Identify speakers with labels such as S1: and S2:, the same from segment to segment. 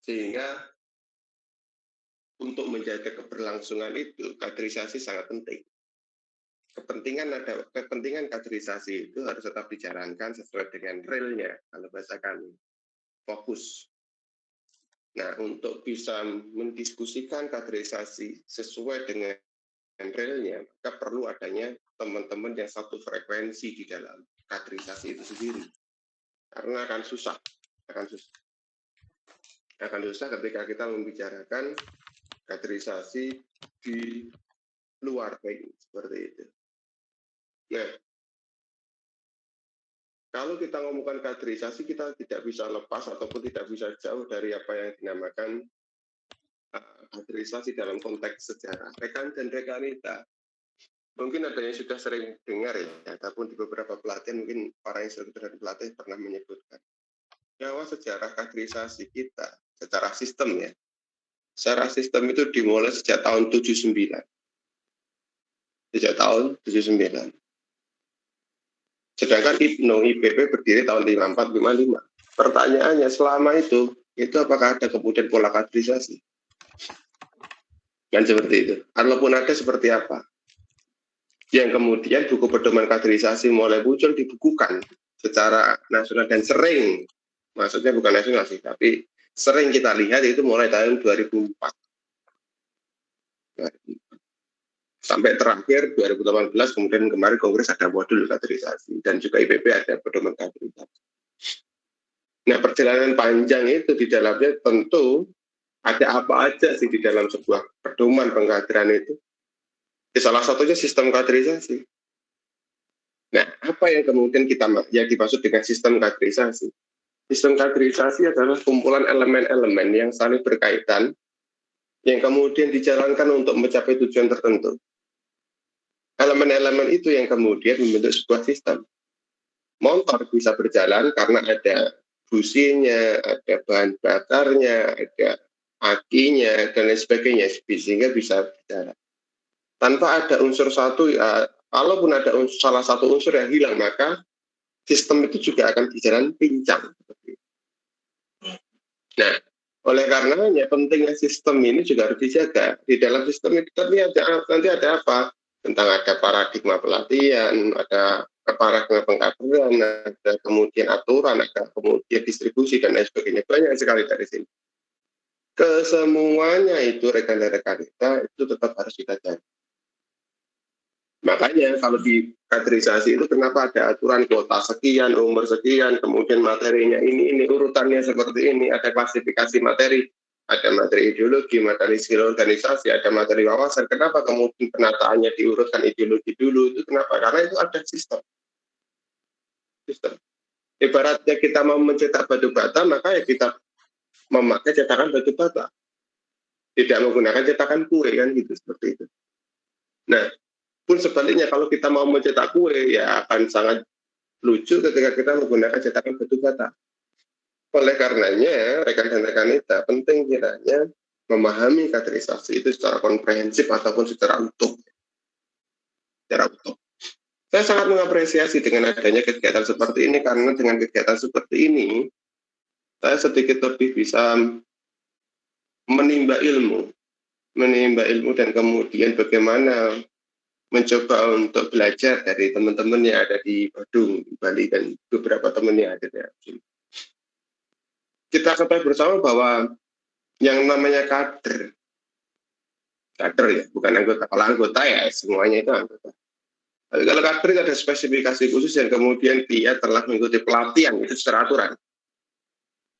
S1: Sehingga untuk menjaga keberlangsungan itu, kaderisasi sangat penting. Kepentingan kaderisasi itu harus tetap dijalankan sesuai dengan realnya, kalau bahasa kami, fokus. Nah, untuk bisa mendiskusikan kaderisasi sesuai dengan realnya, maka perlu adanya teman-teman yang satu frekuensi di dalam kaderisasi itu sendiri. Karena akan susah ketika kita membicarakan kaderisasi di luar bank, seperti itu. Nah, kalau kita ngomongkan kaderisasi, kita tidak bisa lepas ataupun tidak bisa jauh dari apa yang dinamakan kaderisasi dalam konteks sejarah. Rekan dan rekanita, mungkin ada yang sudah sering dengar ya, ataupun di beberapa pelatihan mungkin para instruktur dan pelatih pernah menyebutkan bahwa sejarah kaderisasi kita secara sistem ya, secara sistem itu dimulai sejak tahun 79. Sejak tahun 79. Sedangkan IPP berdiri tahun 54-55. Pertanyaannya, selama itu apakah ada kemudian pola kaderisasi? Kan seperti itu. Kalaupun ada, seperti apa? Yang kemudian buku pedoman kaderisasi mulai muncul dibukukan secara nasional dan sering, maksudnya bukan nasional sih, tapi sering kita lihat itu mulai tahun 2004. Sampai terakhir 2018, kemudian kemarin Kongres ada modul kaderisasi dan juga IPP ada pedoman kaderisasi. Nah, perjalanan panjang itu di dalamnya tentu ada apa aja sih di dalam sebuah pedoman pengkaderan itu. Salah satunya sistem kaderisasi. Nah, apa yang kemudian yang dimaksud dengan sistem kaderisasi? Sistem kaderisasi adalah kumpulan elemen-elemen yang saling berkaitan, yang kemudian dijalankan untuk mencapai tujuan tertentu. Elemen-elemen itu yang kemudian membentuk sebuah sistem. Motor bisa berjalan karena ada businya, ada bahan bakarnya, ada akinya, dan lain sebagainya, sehingga bisa berjalan. Tanpa ada unsur satu, ya, kalaupun ada salah satu unsur yang hilang, maka sistem itu juga akan berjalan pincang. Nah, oleh karenanya pentingnya sistem ini juga harus dijaga. Di dalam sistem itu nanti ada apa? Tentang ada paradigma pelatihan, ada paradigma pengkaderan, ada kemudian aturan, ada kemudian distribusi, dan lain sebagainya. Banyak sekali dari sini. Kesemuanya itu rekan dan rekan kita itu tetap harus kita jaga. Makanya kalau di kaderisasi itu kenapa ada aturan kuota sekian, umur sekian, kemudian materinya ini urutannya seperti ini, ada klasifikasi materi, ada materi ideologi, materi skill organisasi, ada materi wawasan. Kenapa kemudian penataannya diurutkan ideologi dulu? Itu kenapa? Karena itu ada sistem. Ibaratnya kita mau mencetak batu bata, maka ya kita memakai cetakan batu bata. Tidak menggunakan cetakan kue, kan gitu, seperti itu. Nah, pun sebaliknya kalau kita mau mencetak kue ya akan sangat lucu ketika kita menggunakan cetakan batu bata. Oleh karenanya rekan dan rekanita penting kiranya memahami kaderisasi itu secara komprehensif ataupun secara utuh. Saya sangat mengapresiasi dengan adanya kegiatan seperti ini, karena dengan kegiatan seperti ini saya sedikit lebih bisa menimba ilmu dan kemudian bagaimana mencoba untuk belajar dari teman-teman yang ada di Badung, di Bali, dan beberapa teman yang ada di sini. Kita ketahui bersama bahwa yang namanya kader ya, bukan anggota. Kalau anggota ya semuanya itu anggota. Tapi kalau kader itu ada spesifikasi khusus yang kemudian dia telah mengikuti pelatihan itu secara aturan.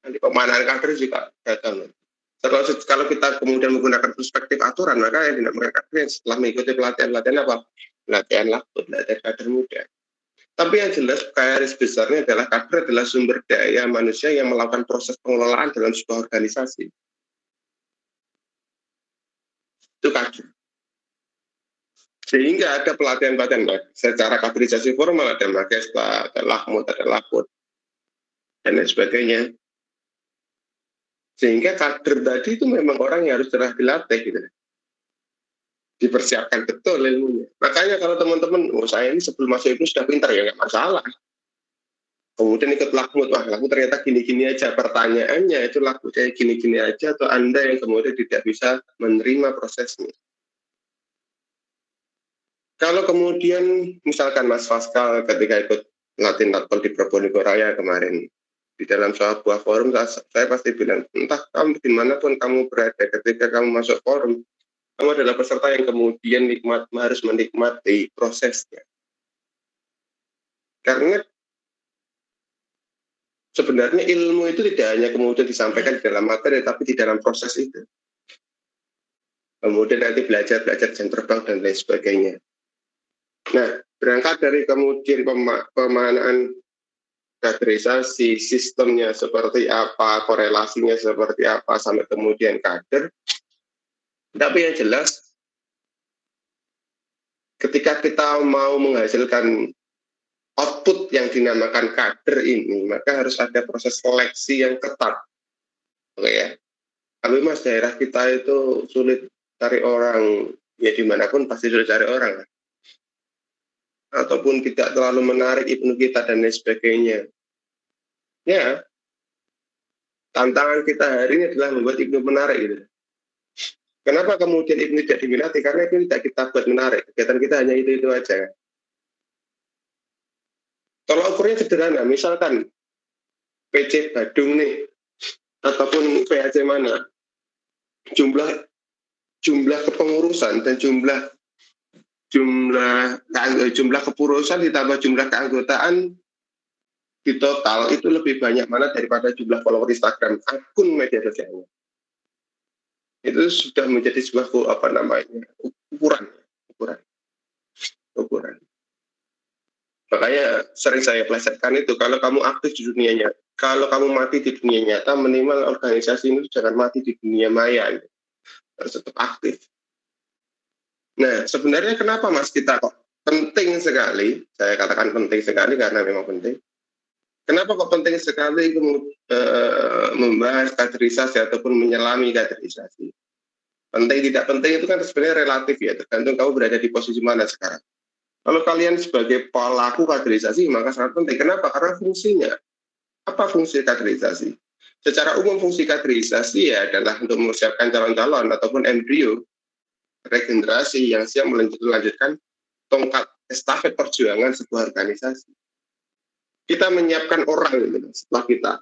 S1: Nanti pemanaan kader juga datang. Kalau kita kemudian menggunakan perspektif aturan, maka yang dinamakan kader setelah mengikuti pelatihan apa? Pelatihan lakut, pelatihan kader muda. Tapi yang jelas garis besarnya adalah kader adalah sumber daya manusia yang melakukan proses pengelolaan dalam sebuah organisasi. Itu kader. Sehingga ada pelatihan-pelatihan secara kaderisasi formal, ada magesta, ada lakmut, dan lain sebagainya. Sehingga kader tadi itu memang orang yang harus telah dilatih gitu. Dipersiapkan betul ilmunya. Makanya kalau teman-teman, saya ini sebelum masuk itu sudah pintar, ya nggak masalah. Kemudian ikut lakmut, wah laku ternyata gini-gini aja. Pertanyaannya itu laku kayak gini-gini aja atau Anda yang kemudian tidak bisa menerima prosesnya. Kalau kemudian misalkan Mas Faskal ketika ikut latihan Latkol di Probolinggo Raya kemarin, di dalam sebuah forum saya pasti bilang, entah kamu dimanapun kamu berada, ketika kamu masuk forum, kamu adalah peserta yang kemudian harus menikmati prosesnya. Karena sebenarnya ilmu itu tidak hanya kemudian disampaikan di dalam materi, tapi di dalam proses itu. Kemudian nanti belajar jam terbang dan lain sebagainya. Nah, berangkat dari kemudian pemanaan kaderisasi, sistemnya seperti apa, korelasinya seperti apa, sampai kemudian kader. Tapi yang jelas, ketika kita mau menghasilkan output yang dinamakan kader ini, maka harus ada proses seleksi yang ketat. Oke ya. Tapi Mas, daerah kita itu sulit cari orang, ya dimanapun pasti sulit cari orang. Ataupun tidak terlalu menarik ibnu kita dan lain sebagainya. Ya, tantangan kita hari ini adalah membuat ibnu menarik gitu. Kenapa kemudian ibnu tidak diminati? Karena itu tidak kita buat menarik. Kegiatan kita hanya itu aja. Kalau ukurnya sederhana, misalkan PC Badung nih, ataupun PAC mana, jumlah kepengurusan dan jumlah kepengurusan ditambah jumlah keanggotaan di total itu lebih banyak mana daripada jumlah follower Instagram akun media sosialnya. Itu sudah menjadi sebuah ukuran. Makanya sering saya plesetkan itu, kalau kamu aktif di dunia nyata, kalau kamu mati di dunia nyata, minimal organisasi ini jangan mati di dunia maya, gitu. Harus tetap aktif. Nah, sebenarnya kenapa Mas kita kok penting sekali, saya katakan penting sekali karena memang penting. Kenapa kok penting sekali membahas kaderisasi ataupun menyelami kaderisasi? Penting tidak penting itu kan sebenarnya relatif ya, tergantung kamu berada di posisi mana sekarang. Kalau kalian sebagai pelaku kaderisasi maka sangat penting. Kenapa? Karena fungsinya. Apa fungsi kaderisasi? Secara umum fungsi kaderisasi ya adalah untuk mempersiapkan calon-calon ataupun embrio regenerasi yang siap melanjutkan tongkat estafet perjuangan sebuah organisasi. Kita menyiapkan orang gitu, setelah kita.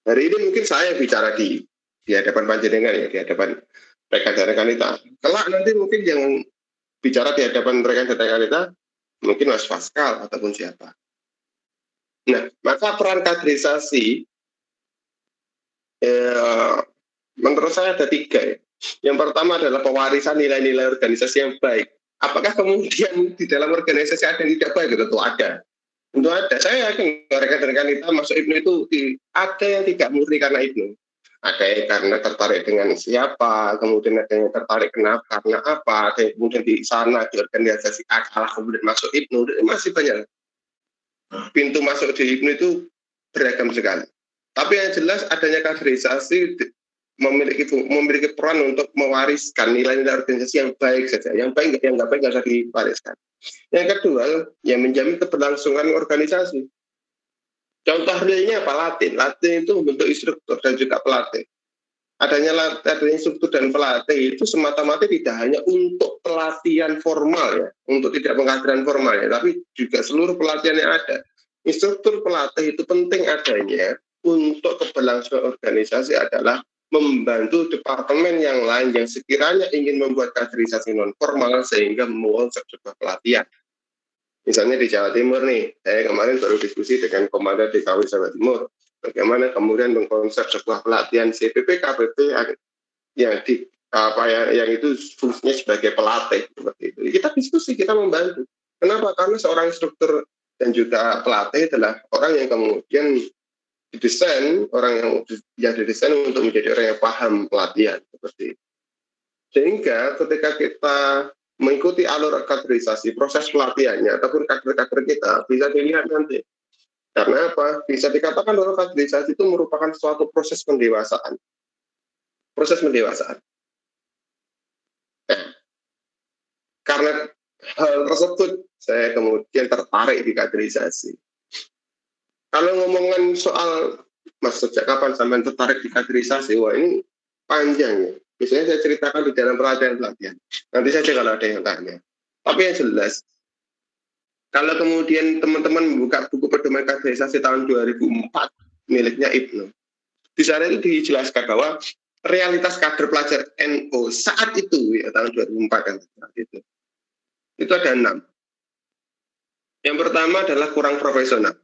S1: Hari ini mungkin saya bicara di hadapan panjenengan ya, di hadapan rekan-rekan kita. Kelak nanti mungkin yang bicara di hadapan rekan-rekan kita mungkin Mas Faskal ataupun siapa. Nah, maka peran kaderisasi menurut saya ada 3 ya. Yang pertama adalah pewarisan nilai-nilai organisasi yang baik. Apakah kemudian di dalam organisasi ada yang tidak baik? Tentu ada. Tentu ada. Saya yakin rekan-rekan kita masuk ibnu itu ada yang tidak murni karena ibnu. Ada yang karena tertarik dengan siapa, kemudian ada yang tertarik karena apa, ada yang kemudian di sana di organisasi akalah kemudian masuk ibnu. Masih banyak. Pintu masuk di ibnu itu beragam sekali. Tapi yang jelas adanya kaderisasi memiliki peran untuk mewariskan nilai-nilai organisasi yang baik saja. Yang nggak baik nggak usah diwariskan. Yang kedua, yang menjamin keberlangsungan organisasi. Contoh realnya apa? Latin. Latin itu membentuk instruktur dan juga pelatih. Adanya instruktur dan pelatih itu semata-mata tidak hanya untuk pelatihan formal ya, untuk tidak pengkaderan formal ya, tapi juga seluruh pelatihan yang ada. Instruktur pelatih itu penting adanya untuk keberlangsungan organisasi adalah membantu departemen yang lain yang sekiranya ingin membuat kaderisasi non formal sehingga mengonsep sebuah pelatihan. Misalnya di Jawa Timur nih, saya kemarin baru diskusi dengan Komandan DKW Jawa Timur, bagaimana kemudian mengkonsep sebuah pelatihan CPP KPP yang itu fungsinya sebagai pelatih seperti itu. Kita diskusi, kita membantu. Kenapa? Karena seorang instruktur dan juga pelatih adalah orang yang kemudian didesain, orang yang didesain untuk menjadi orang yang paham pelatihan seperti itu. Sehingga ketika kita mengikuti alur kaderisasi, proses pelatihannya ataupun kader-kader kita bisa dilihat nanti. Karena apa? Bisa dikatakan bahwa kaderisasi itu merupakan suatu proses pendewasaan. Proses pendewasaan. Nah, karena hal tersebut saya kemudian tertarik di kaderisasi. Kalau ngomongin soal Mas, sejak kapan sampai tertarik di kaderisasi? Wah, ini panjang ya. Biasanya saya ceritakan di dalam pelatihan-pelatihan. Nanti saja kalau ada yang tanya. Tapi yang jelas, kalau kemudian teman-teman membuka buku pedoman kaderisasi tahun 2004 miliknya Ibnu, di sana itu dijelaskan bahwa realitas kader pelajar NU saat itu ya tahun 2004 kan saat itu ada 6. Yang pertama adalah kurang profesional,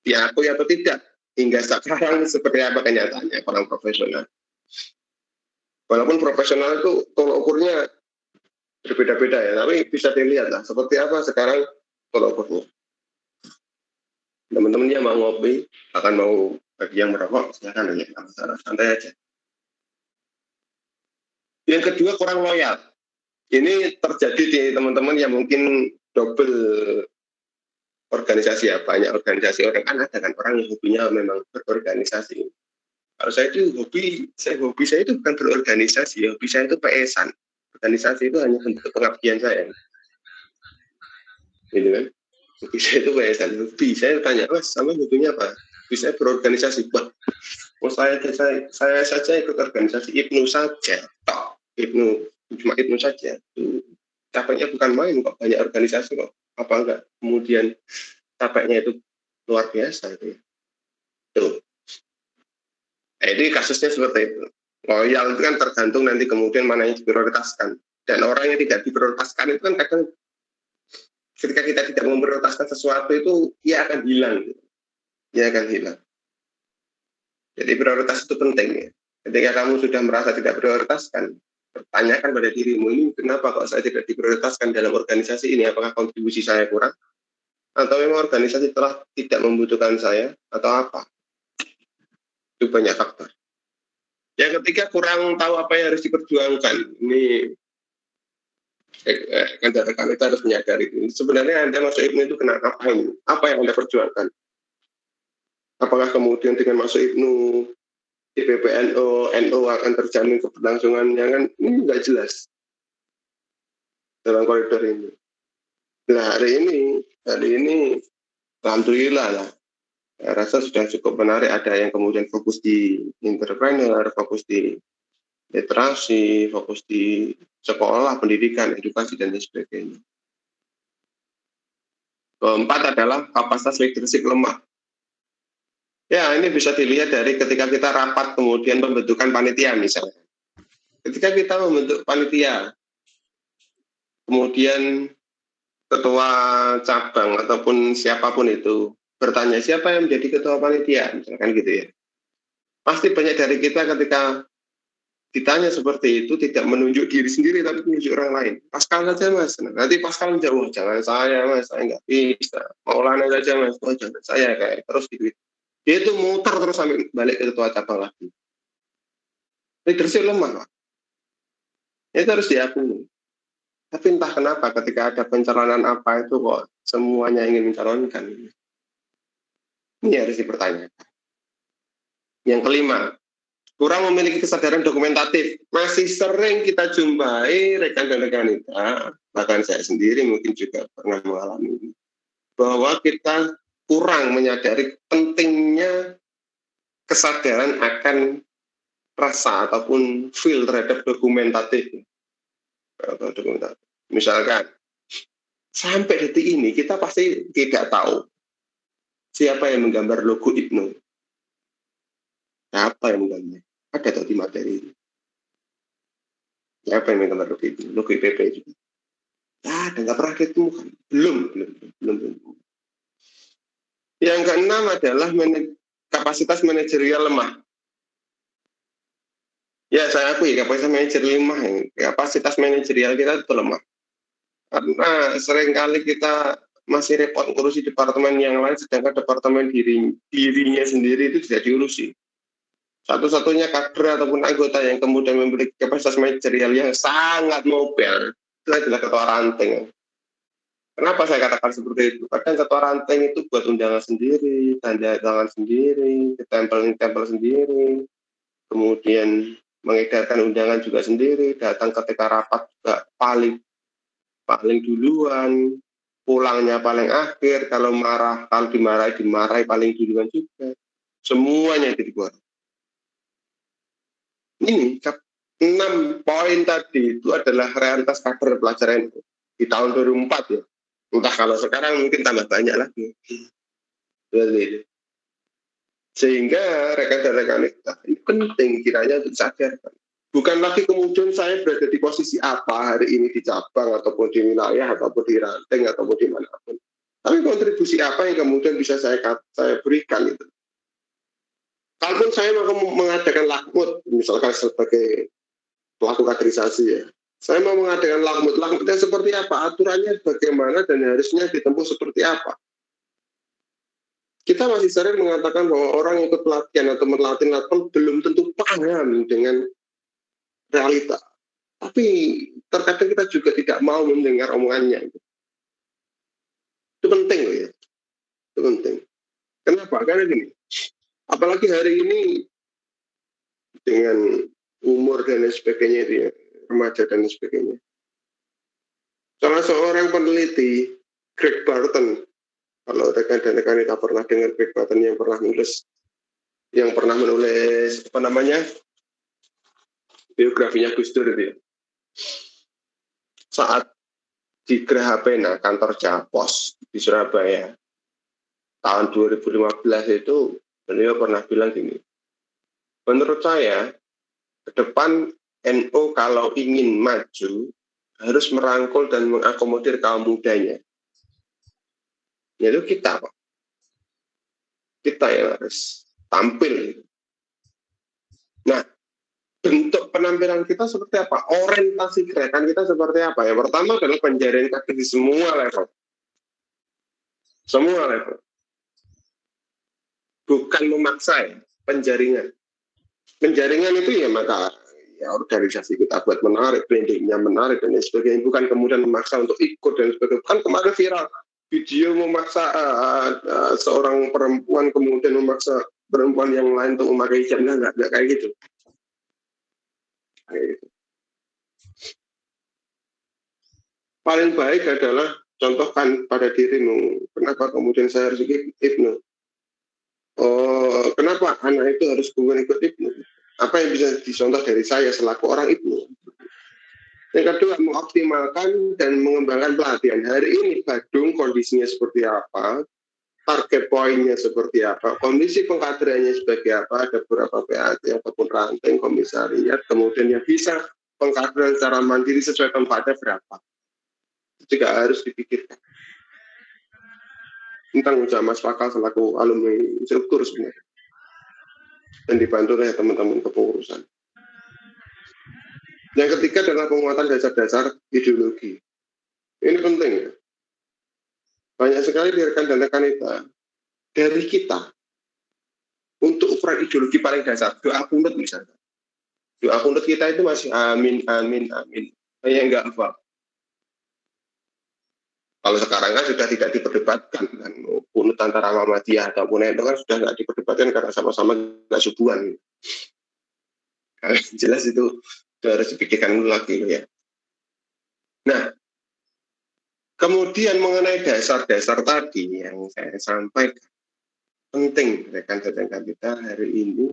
S1: diakui atau tidak hingga sekarang seperti apa kenyataannya kurang profesional. Walaupun profesional itu tolok ukurnya berbeda-beda ya, tapi bisa dilihat lah seperti apa sekarang tolok ukurnya. Teman-teman yang mau ngopi, akan mau bagi yang merokok, silahkan aja, santai aja. Yang kedua kurang loyal. Ini terjadi di teman-teman yang mungkin double organisasi ya, banyak organisasi. Orang kan ada kan orang yang hobinya memang berorganisasi. Kalau saya itu hobi saya itu bukan berorganisasi, hobi saya itu PS-an. Organisasi itu hanya bentuk pengabdian saya. Gitu kan? Hobi saya itu PS-an. Hobi saya tanya, Mas, sama hobinya apa? Hobi saya berorganisasi. Wah, saya saja ikut organisasi Ibnu saja. Tok. Cuma Ibnu saja. Capeknya bukan main kok, banyak organisasi kok. Apa enggak? Kemudian capeknya itu luar biasa itu. Tuh. Nah, ini kasusnya seperti itu. Loyal itu kan tergantung nanti kemudian mana yang diprioritaskan. Dan orang yang tidak diprioritaskan itu kan kadang ketika kita tidak memprioritaskan sesuatu itu ia akan hilang. Ia akan hilang. Jadi prioritas itu penting ya. Ketika kamu sudah merasa tidak prioritaskan, tanyakan pada dirimu, ini kenapa kok saya tidak diprioritaskan dalam organisasi ini? Apakah kontribusi saya kurang? Atau memang organisasi telah tidak membutuhkan saya? Atau apa? Itu banyak faktor. Yang ketiga, kurang tahu apa yang harus diperjuangkan. Ini kan rekan kita harus menyadari ini. Sebenarnya Anda masuk Ibnu itu kena ngapain? Apa yang Anda perjuangkan? Apakah kemudian dengan masuk Ibnu IPPNU, NU akan terjamin keberlangsungannya, kan ini nggak jelas dalam koridor ini. Nah hari ini alhamdulillah lah, saya rasa sudah cukup menarik. Ada yang kemudian fokus di entrepreneur, fokus di literasi, fokus di sekolah, pendidikan, edukasi, dan lain sebagainya. Keempat adalah kapasitas leadership lemah. Ya, ini bisa dilihat dari ketika kita rapat kemudian pembentukan panitia misalnya. Ketika kita membentuk panitia, kemudian ketua cabang ataupun siapapun itu bertanya siapa yang menjadi ketua panitia, misalkan gitu ya. Pasti banyak dari kita ketika ditanya seperti itu tidak menunjuk diri sendiri tapi menunjuk orang lain. Pascal saja mas, nanti Pascal menjawab jangan saya mas, saya nggak bisa. Maulana saja mas, oh jangan saya kayak terus gitu. Dia itu muter terus sampai balik ke ketua cabang lagi. Leadership lemah, Pak. Itu harus diakui. Tapi entah kenapa ketika ada pencalonan apa itu kok semuanya ingin mencalonkan. Ini harus dipertanyakan. Yang kelima, kurang memiliki kesadaran dokumentatif. Masih sering kita jumpai rekan dan rekan kita, bahkan saya sendiri mungkin juga pernah mengalami ini, bahwa kita kurang menyadari pentingnya kesadaran akan rasa ataupun feel terhadap dokumentatif. Misalkan, sampai detik ini kita pasti tidak tahu siapa yang menggambar logo Ibnu. Siapa yang menggambar? Ada atau di materi ini? Siapa yang menggambar logo Ibnu? Logo IPP juga. Ada, nggak pernah ditemukan. Belum. Yang keenam adalah kapasitas manajerial lemah. Ya, saya akui kapasitas manajerial lemah. Kapasitas manajerial kita itu lemah. Karena seringkali kita masih repot ngurusi departemen yang lain, sedangkan departemen dirinya sendiri itu tidak diurusi. Satu-satunya kader ataupun anggota yang kemudian memiliki kapasitas manajerial yang sangat mobile itu adalah ketua ranting. Kenapa saya katakan seperti itu? Kadang ketua ranting itu buat undangan sendiri, tanda tangan sendiri, tempel sendiri, kemudian mengedarkan undangan juga sendiri, datang ketika rapat juga paling duluan, pulangnya paling akhir, kalau dimarahi paling duluan juga. Semuanya itu dibuat. Ini 6 poin tadi itu adalah realitas kader pelajaran di tahun 2004 ya. Entah kalau sekarang mungkin tambah banyak lagi. Sehingga rekan dan rekan ini penting kiranya untuk sadar. Bukan lagi kemudian saya berada di posisi apa hari ini di cabang ataupun di wilayah ataupun di ranting ataupun di manapun. Tapi kontribusi apa yang kemudian bisa saya berikan itu. Kalaupun saya mau mengadakan lakmut, misalkan sebagai pelaku kaderisasi ya, saya mau mengadakan lakmutnya seperti apa, aturannya bagaimana dan harusnya ditempuh seperti apa. Kita masih sering mengatakan bahwa orang yang ikut pelatihan atau melatih belum tentu paham dengan realita. Tapi terkadang kita juga tidak mau mendengar omongannya. Itu penting loh ya. Itu penting. Kenapa? Karena gini, apalagi hari ini dengan umur dan lain sebagainya itu ya, remaja dan lain sebagainya. Salah seorang peneliti, Greg Barton, kalau rekan dan rekan kita pernah dengar Greg Barton yang pernah menulis apa namanya biografinya Gus Dur itu ya. Saat di Geraha Pena, kantor Japos di Surabaya, tahun 2015 itu beliau pernah bilang gini, menurut saya ke depan NU kalau ingin maju harus merangkul dan mengakomodir kaum mudanya. Yaitu kita, Pak. Kita yang harus tampil. Nah, bentuk penampilan kita seperti apa? Orientasi gerakan kita seperti apa? Yang pertama adalah penjaringan kaki di semua level. Semua level. Bukan memaksa ya, penjaringan. Penjaringan itu ya maka ya organisasi kita buat menarik, brandingnya menarik dan sebagainya. Bukan kemudian memaksa untuk ikut dan sebagainya. Kan kemarin viral video memaksa seorang perempuan kemudian memaksa perempuan yang lain untuk memakai hijab. Enggak kayak gitu. Paling baik adalah contohkan pada dirimu. Kenapa kemudian saya harus ikut Ibnu? Oh, kenapa anak itu harus kemudian ikut Ibnu? Apa yang bisa dicontoh dari saya selaku orang Ibnu? Yang kedua, mengoptimalkan dan mengembangkan pelatihan. Hari ini Badung kondisinya seperti apa, target poinnya seperti apa, kondisi pengkaderannya sebagai apa, ada beberapa PAT ataupun ranting, komisariat, kemudian yang bisa pengkaderan secara mandiri sesuai tempatnya berapa. Itu juga harus dipikirkan. Tentang usaha Mas Fakal selaku alumni instruktur sebenarnya. Dan dibantu oleh teman-teman kepengurusan. Yang ketiga adalah penguatan dasar-dasar ideologi. Ini penting ya. Banyak sekali rekan dan rekan kita dari kita untuk ukuran ideologi paling dasar, doa kunut misalnya. Doa kunut kita itu masih amin, amin, amin. Kayak enggak apa. Kalau sekarang kan sudah tidak diperdebatkan kan, kunut antara Muhammadiyah ataupun itu kan sudah nggak diperdebatkan karena sama-sama nggak subuhan. Jelas itu harus dipikirkan lagi ya. Nah, kemudian mengenai dasar-dasar tadi yang saya sampaikan, penting rekan-rekan kita hari ini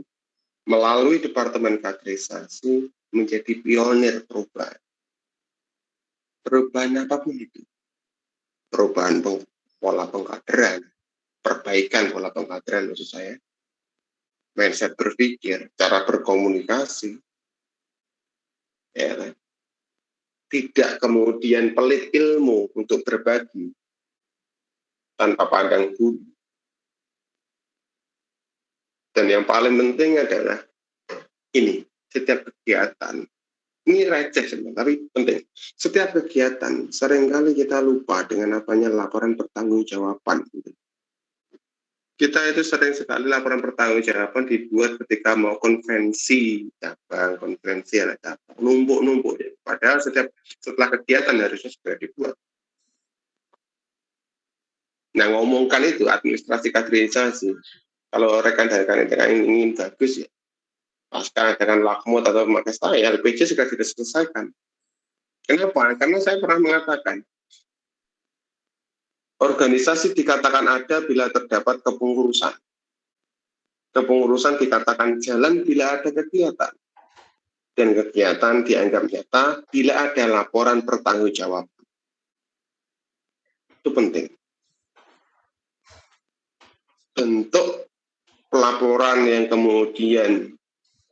S1: melalui Departemen Kaderisasi menjadi pionir perubahan. Perubahan apapun itu. Perubahan pola pengkaderan, perbaikan pola pengkaderan maksud saya, mindset berpikir, cara berkomunikasi, ya kan? Tidak kemudian pelit ilmu untuk berbagi tanpa pandang bulu. Dan yang paling penting adalah ini, setiap kegiatan, ini receh sebenarnya, tapi penting. Setiap kegiatan, seringkali kita lupa dengan apanya laporan pertanggungjawaban. Kita itu sering sekali laporan pertanggungjawaban dibuat ketika mau konferensi cabang, konferensi ala cabang, numpuk-numpuk. Ya. Padahal setelah kegiatan harusnya sudah dibuat. Nah, ngomongkan itu administrasi kaderisasi. Kalau rekan-rekan ingin bagus ya, pasca dengan lakmut atau memakai saya, LPJ sudah tidak selesaikan. Kenapa? Karena saya pernah mengatakan, Organisasi dikatakan ada bila terdapat kepengurusan. Kepengurusan dikatakan jalan bila ada kegiatan. Dan kegiatan dianggap nyata bila ada laporan pertanggungjawaban. Itu penting. Bentuk pelaporan yang kemudian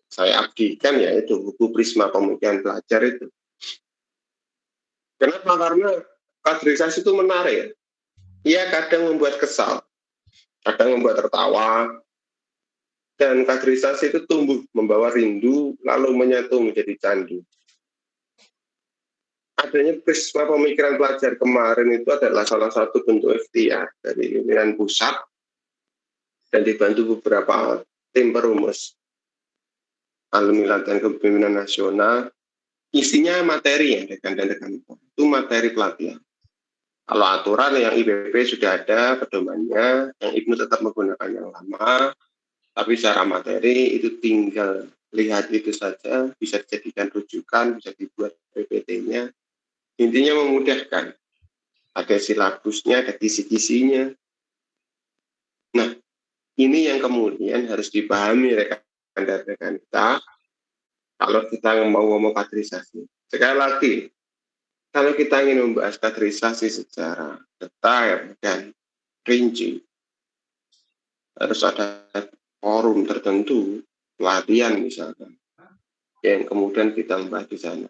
S1: saya abdikan yaitu buku Prisma Pemikiran Pelajar itu. Kenapa? Karena kaderisasi itu menarik. Ia kadang membuat kesal, kadang membuat tertawa, dan kaderisasi itu tumbuh membawa rindu lalu menyatu menjadi candu. Adanya Prisma Pemikiran Pelajar kemarin itu adalah salah satu bentuk ikhtiar dari pimpinan pusat dan dibantu beberapa tim perumus alumni latihan kepemimpinan nasional. Isinya materi ya rekan-rekan, itu materi pelatihan. Kalau aturan yang IPB sudah ada pedomannya, yang IPNU tetap menggunakan yang lama, tapi secara materi itu tinggal lihat itu saja, bisa dijadikan rujukan, bisa dibuat PPT-nya. Intinya memudahkan. Ada silabusnya, ada kisi-kisinya. Nah, ini yang kemudian harus dipahami rekan-rekan kita kalau kita mau ngomong kaderisasi. Sekali lagi, kalau kita ingin membahas kaderisasi secara detail dan rinci, harus ada forum tertentu, pelatihan misalkan, yang kemudian kita membahas di sana.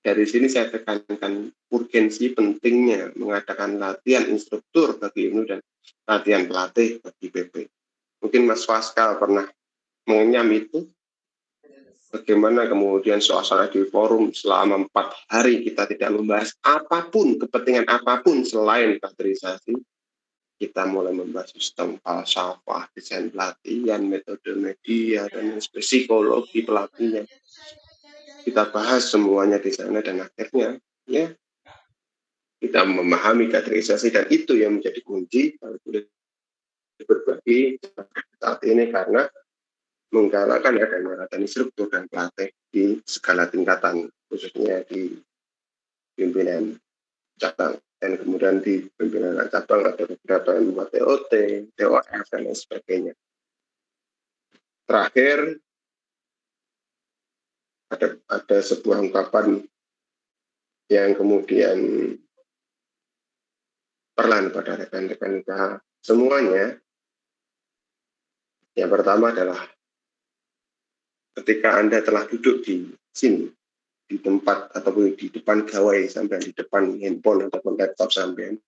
S1: Dari sini saya tekankan urgensi pentingnya mengadakan latihan instruktur bagi IPNU dan latihan pelatih bagi PP. Mungkin Mas Faskal pernah mengenyam itu, bagaimana kemudian suasana di forum selama 4 hari kita tidak membahas apapun, kepentingan apapun selain kaderisasi. Kita mulai membahas sistem falsafah, desain pelatihan, metode media, dan psikologi pelatihnya. Kita bahas semuanya di sana dan akhirnya ya kita memahami kaderisasi, dan itu yang menjadi kunci kalau boleh berbagi saat ini, karena menggalakkan adanya latihan instruktur dan pelatih di segala tingkatan, khususnya di pimpinan cabang, dan kemudian di pimpinan cabang ada beberapa yang membuat TOT, TOF, dan lain sebagainya. Terakhir, ada sebuah ungkapan yang kemudian perlahan pada rekan-rekan kita semuanya. Yang pertama adalah ketika Anda telah duduk di sini, di tempat ataupun di depan gawai sampai di depan handphone ataupun laptop sampai,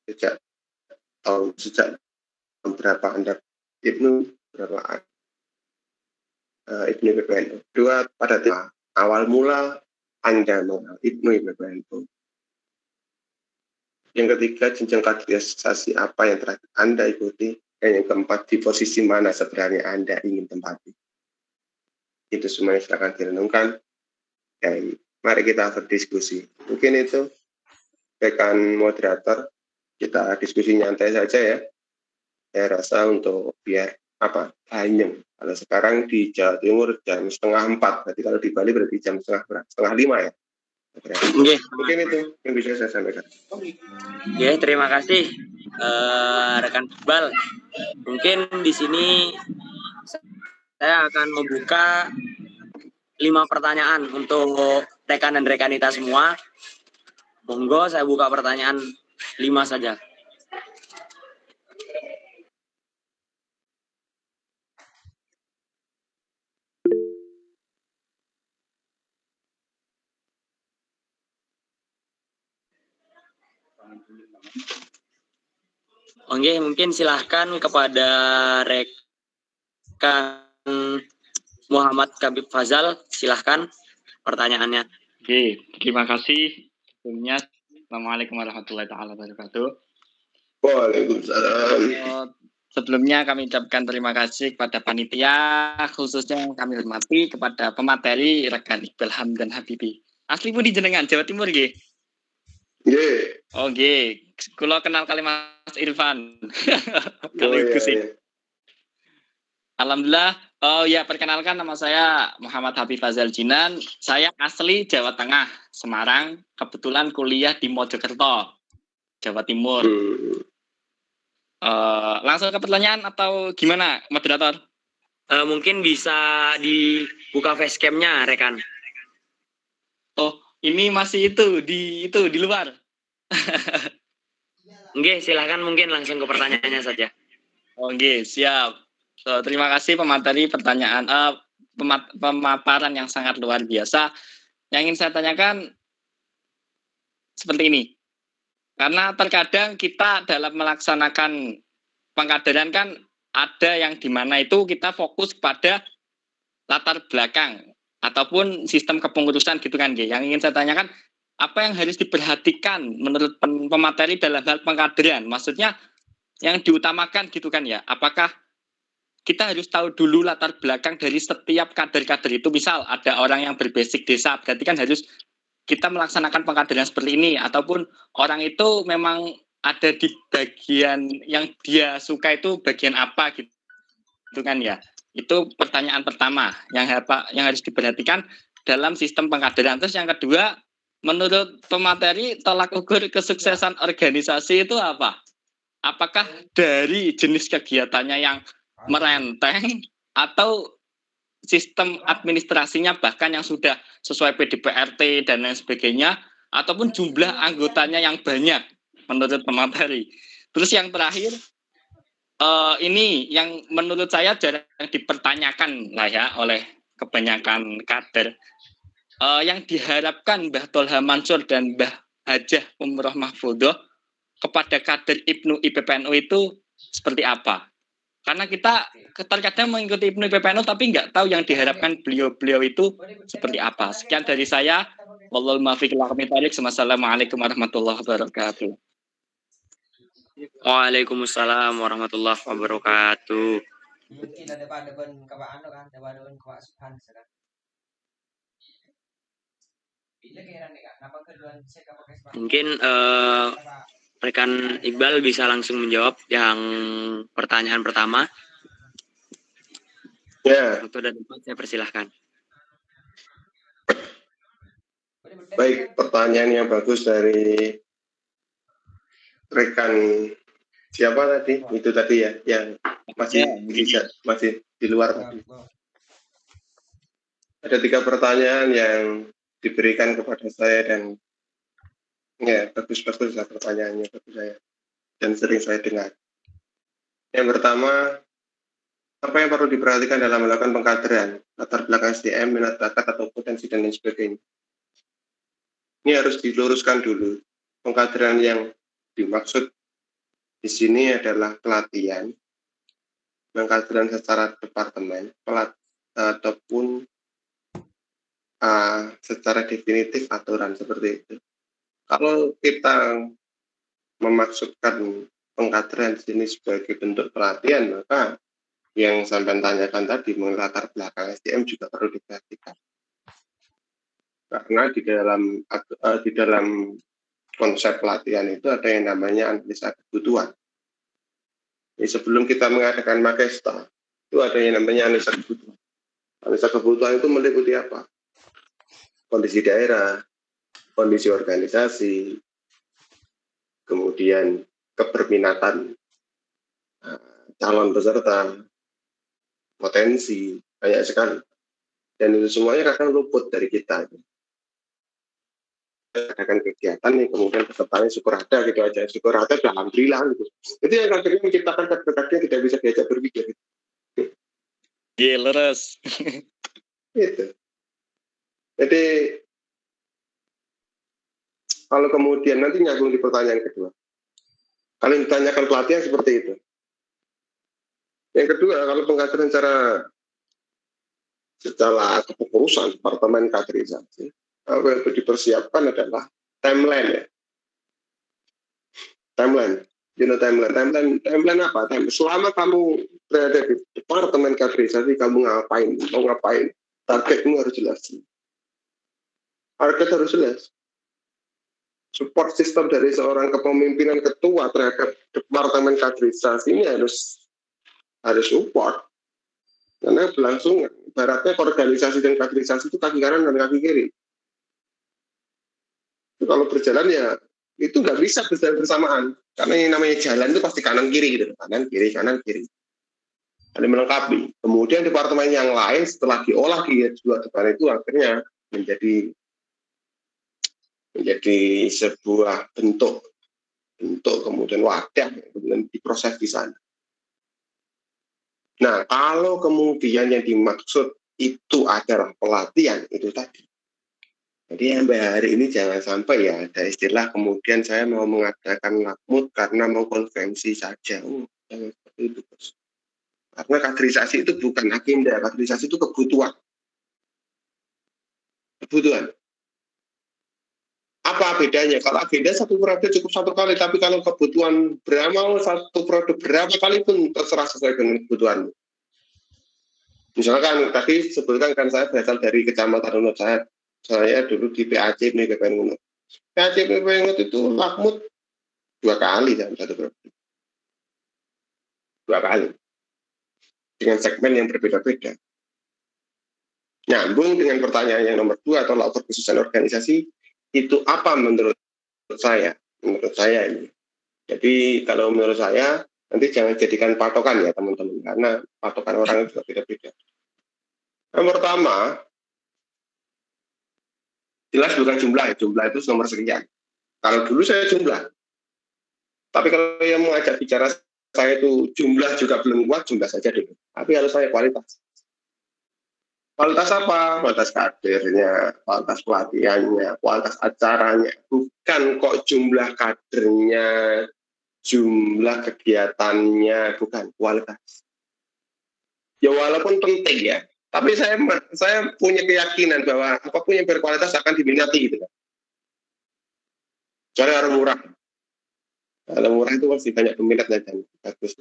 S1: sejak berapa Anda IPNU, berapa IPNU PPNU. Dua, pada awal mula Anda mengenal IPNU PPNU. Yang ketiga, jenjang kaderisasi apa yang terakhir Anda ikuti. Dan yang keempat, di posisi mana sebenarnya Anda ingin tempati. Itu semuanya silakan direnungkan. Dan mari kita berdiskusi. Mungkin itu rekan moderator, kita diskusi nyantai saja ya. Saya rasa untuk biar hanyem. Kalau sekarang di Jawa Timur jam 3:30, berarti kalau di Bali berarti jam 4:30 ya. Mungkin itu yang bisa saya sampaikan.
S2: Terima kasih rekan Iqbal. Mungkin di sini saya akan membuka 5 pertanyaan untuk rekan dan rekanita semua. Monggo saya buka pertanyaan 5 saja. Oke, mungkin silahkan kepada rekan Muhammad Kabib Fazal, silahkan pertanyaannya.
S3: Oke, terima kasih. Sebelumnya, Assalamualaikum warahmatullahi wabarakatuh.
S1: Waalaikumsalam.
S3: Sebelumnya kami ucapkan terima kasih kepada panitia, khususnya yang kami hormati kepada pemateri rekan Iqbal Hamdan Habibi. Asli pun di jenengan Jawa Timur nggih.
S1: Nggih.
S3: Oke, kula kenal kali Mas Irfan.
S1: Kalau
S3: Alhamdulillah. Oh ya, perkenalkan nama saya Muhammad Habib Fazal Jinan. Saya asli Jawa Tengah, Semarang. Kebetulan kuliah di Mojokerto, Jawa Timur. Langsung ke pertanyaan atau gimana, moderator?
S2: Mungkin bisa dibuka facecam-nya, rekan.
S3: Oh, ini masih di luar.
S2: Oke, silahkan mungkin langsung ke pertanyaannya saja.
S3: Oke, siap. Terima kasih pemateri pertanyaan pemaparan yang sangat luar biasa. Yang ingin saya tanyakan seperti ini. Karena terkadang kita dalam melaksanakan pengkaderan kan ada yang dimana itu kita fokus pada latar belakang ataupun sistem kepengurusan gitu kan. Yang ingin saya tanyakan, apa yang harus diperhatikan menurut pemateri dalam hal pengkaderan? Maksudnya yang diutamakan gitu kan ya, apakah kita harus tahu dulu latar belakang dari setiap kader-kader itu. Misal ada orang yang berbasic desa, berarti kan harus kita melaksanakan pengkaderan seperti ini. Ataupun orang itu memang ada di bagian yang dia suka itu bagian apa gitu kan ya. Itu pertanyaan pertama yang harus diperhatikan dalam sistem pengkaderan. Terus yang kedua, menurut pemateri tolak ukur kesuksesan organisasi itu apa? Apakah dari jenis kegiatannya yang merenteng atau sistem administrasinya bahkan yang sudah sesuai PDPRT dan lain sebagainya, ataupun jumlah anggotanya yang banyak menurut pemateri. Terus yang terakhir, ini yang menurut saya jarang dipertanyakan lah ya oleh kebanyakan kader. Yang diharapkan Mbah Tolha Mansur dan Mbah Hajah Umroh Mahfudhoh kepada kader IPNU IPPNU itu seperti apa? Karena kita terkadang mengikuti IPNU IPPNU tapi nggak tahu yang diharapkan beliau-beliau itu seperti apa. Sekian dari saya. Wallahul muwaffiq ila aqwamit thoriq. Wassalamualaikum warahmatullahi wabarakatuh.
S2: Waalaikumsalam warahmatullahi wabarakatuh. Mungkin rekan Iqbal bisa langsung menjawab yang pertanyaan pertama.
S1: Ya.
S2: Waktu dan tempat saya persilahkan.
S1: Baik, pertanyaan yang bagus dari rekan siapa tadi? Itu tadi ya, yang masih di luar tadi. Ada 3 pertanyaan yang diberikan kepada saya dan ya bagus-bagus lah pertanyaannya bagi saya dan sering saya dengar. Yang pertama, apa yang perlu diperhatikan dalam melakukan pengkaderan, latar belakang SDM, minat bakat atau potensi dan lain sebagainya. Ini harus diluruskan dulu. Pengkaderan yang dimaksud di sini adalah pelatihan, pengkaderan secara departemen, ataupun secara definitif aturan seperti itu. Kalau kita memaksudkan pengkaderan di sini sebagai bentuk pelatihan, maka yang sampai tanyakan tadi mengenai latar belakang SDM juga perlu diperhatikan. Karena di dalam konsep pelatihan itu ada yang namanya analisa kebutuhan. Jadi sebelum kita mengadakan Makesta, itu ada yang namanya analisa kebutuhan. Analisa kebutuhan itu meliputi apa? Kondisi daerah, kondisi organisasi, kemudian keberminatan calon peserta, potensi, banyak sekali. Dan itu semuanya kadang luput dari kita. Adakan kegiatan nih, kemudian pesertanya syukur ada gitu aja, syukur ada alhamdulillah gitu. Itu yang kadang menciptakan kader-kader tidak bisa diajak berpikir.
S3: Iya, leres.
S1: Gitu. Jadi kalau kemudian nanti nyambung di pertanyaan kedua, kalau ditanyakan pelatihan seperti itu. Yang kedua, kalau pengkaderan secara kepengurusan departemen kaderisasi, apa yang dipersiapkan adalah timeline ya. Timeline. You know timeline apa? Selama kamu berada di departemen kaderisasi, kamu mau ngapain? Targetmu harus jelas. Target harus jelas. Support system dari seorang kepemimpinan ketua terhadap departemen kaderisasi ini harus support. Karena berlangsung, ibaratnya organisasi dan kaderisasi itu kaki kanan dan kaki kiri. Itu kalau berjalan ya itu nggak bisa berjalan bersamaan. Karena yang namanya jalan itu pasti kanan kiri gitu, kanan kiri. Saling melengkapi. Kemudian departemen yang lain setelah diolah di dua depan itu akhirnya menjadi sebuah bentuk kemudian wadah kemudian diproses di sana. Nah, kalau kemudian yang dimaksud itu adalah pelatihan itu tadi. Jadi sampai hari ini jangan sampai ya ada istilah kemudian saya mau mengadakan lakmut karena mau konvensi saja. Jangan seperti itu, Bos. Karena kaderisasi itu bukan agenda, kaderisasi itu kebutuhan. Apa bedanya? Kalau agenda satu periode cukup satu kali, tapi kalau kebutuhan beramal satu periode berapa kali pun terserah sesuai dengan kebutuhan. Misalkan tadi sebutkan kan saya berasal dari Kecamatan Unut, saya dulu di PAC PKPN Unut. PAC PKPN Unut itu lakmut 2 kali dalam satu periode. 2 kali. Dengan segmen yang berbeda-beda. Nyambung dengan pertanyaan yang nomor 2 atau laut kekhususan organisasi, itu apa menurut saya? Menurut saya ini. Jadi kalau menurut saya, nanti jangan jadikan patokan ya teman-teman, karena patokan orang juga beda-beda. Yang pertama, jelas bukan jumlah itu nomor sekian. Kalau dulu saya jumlah. Tapi kalau yang mengajak bicara saya itu jumlah juga belum kuat, jumlah saja dulu. Tapi harus saya kualitas. Kualitas apa? Kualitas kadernya, kualitas pelatihannya, kualitas acaranya. Bukan kok jumlah kadernya, jumlah kegiatannya, bukan kualitas. Ya walaupun penting ya, tapi saya punya keyakinan bahwa apapun yang berkualitas akan diminati gitu kan. Kecuali orang murah. Kalau murah itu masih banyak peminatnya dan bagus.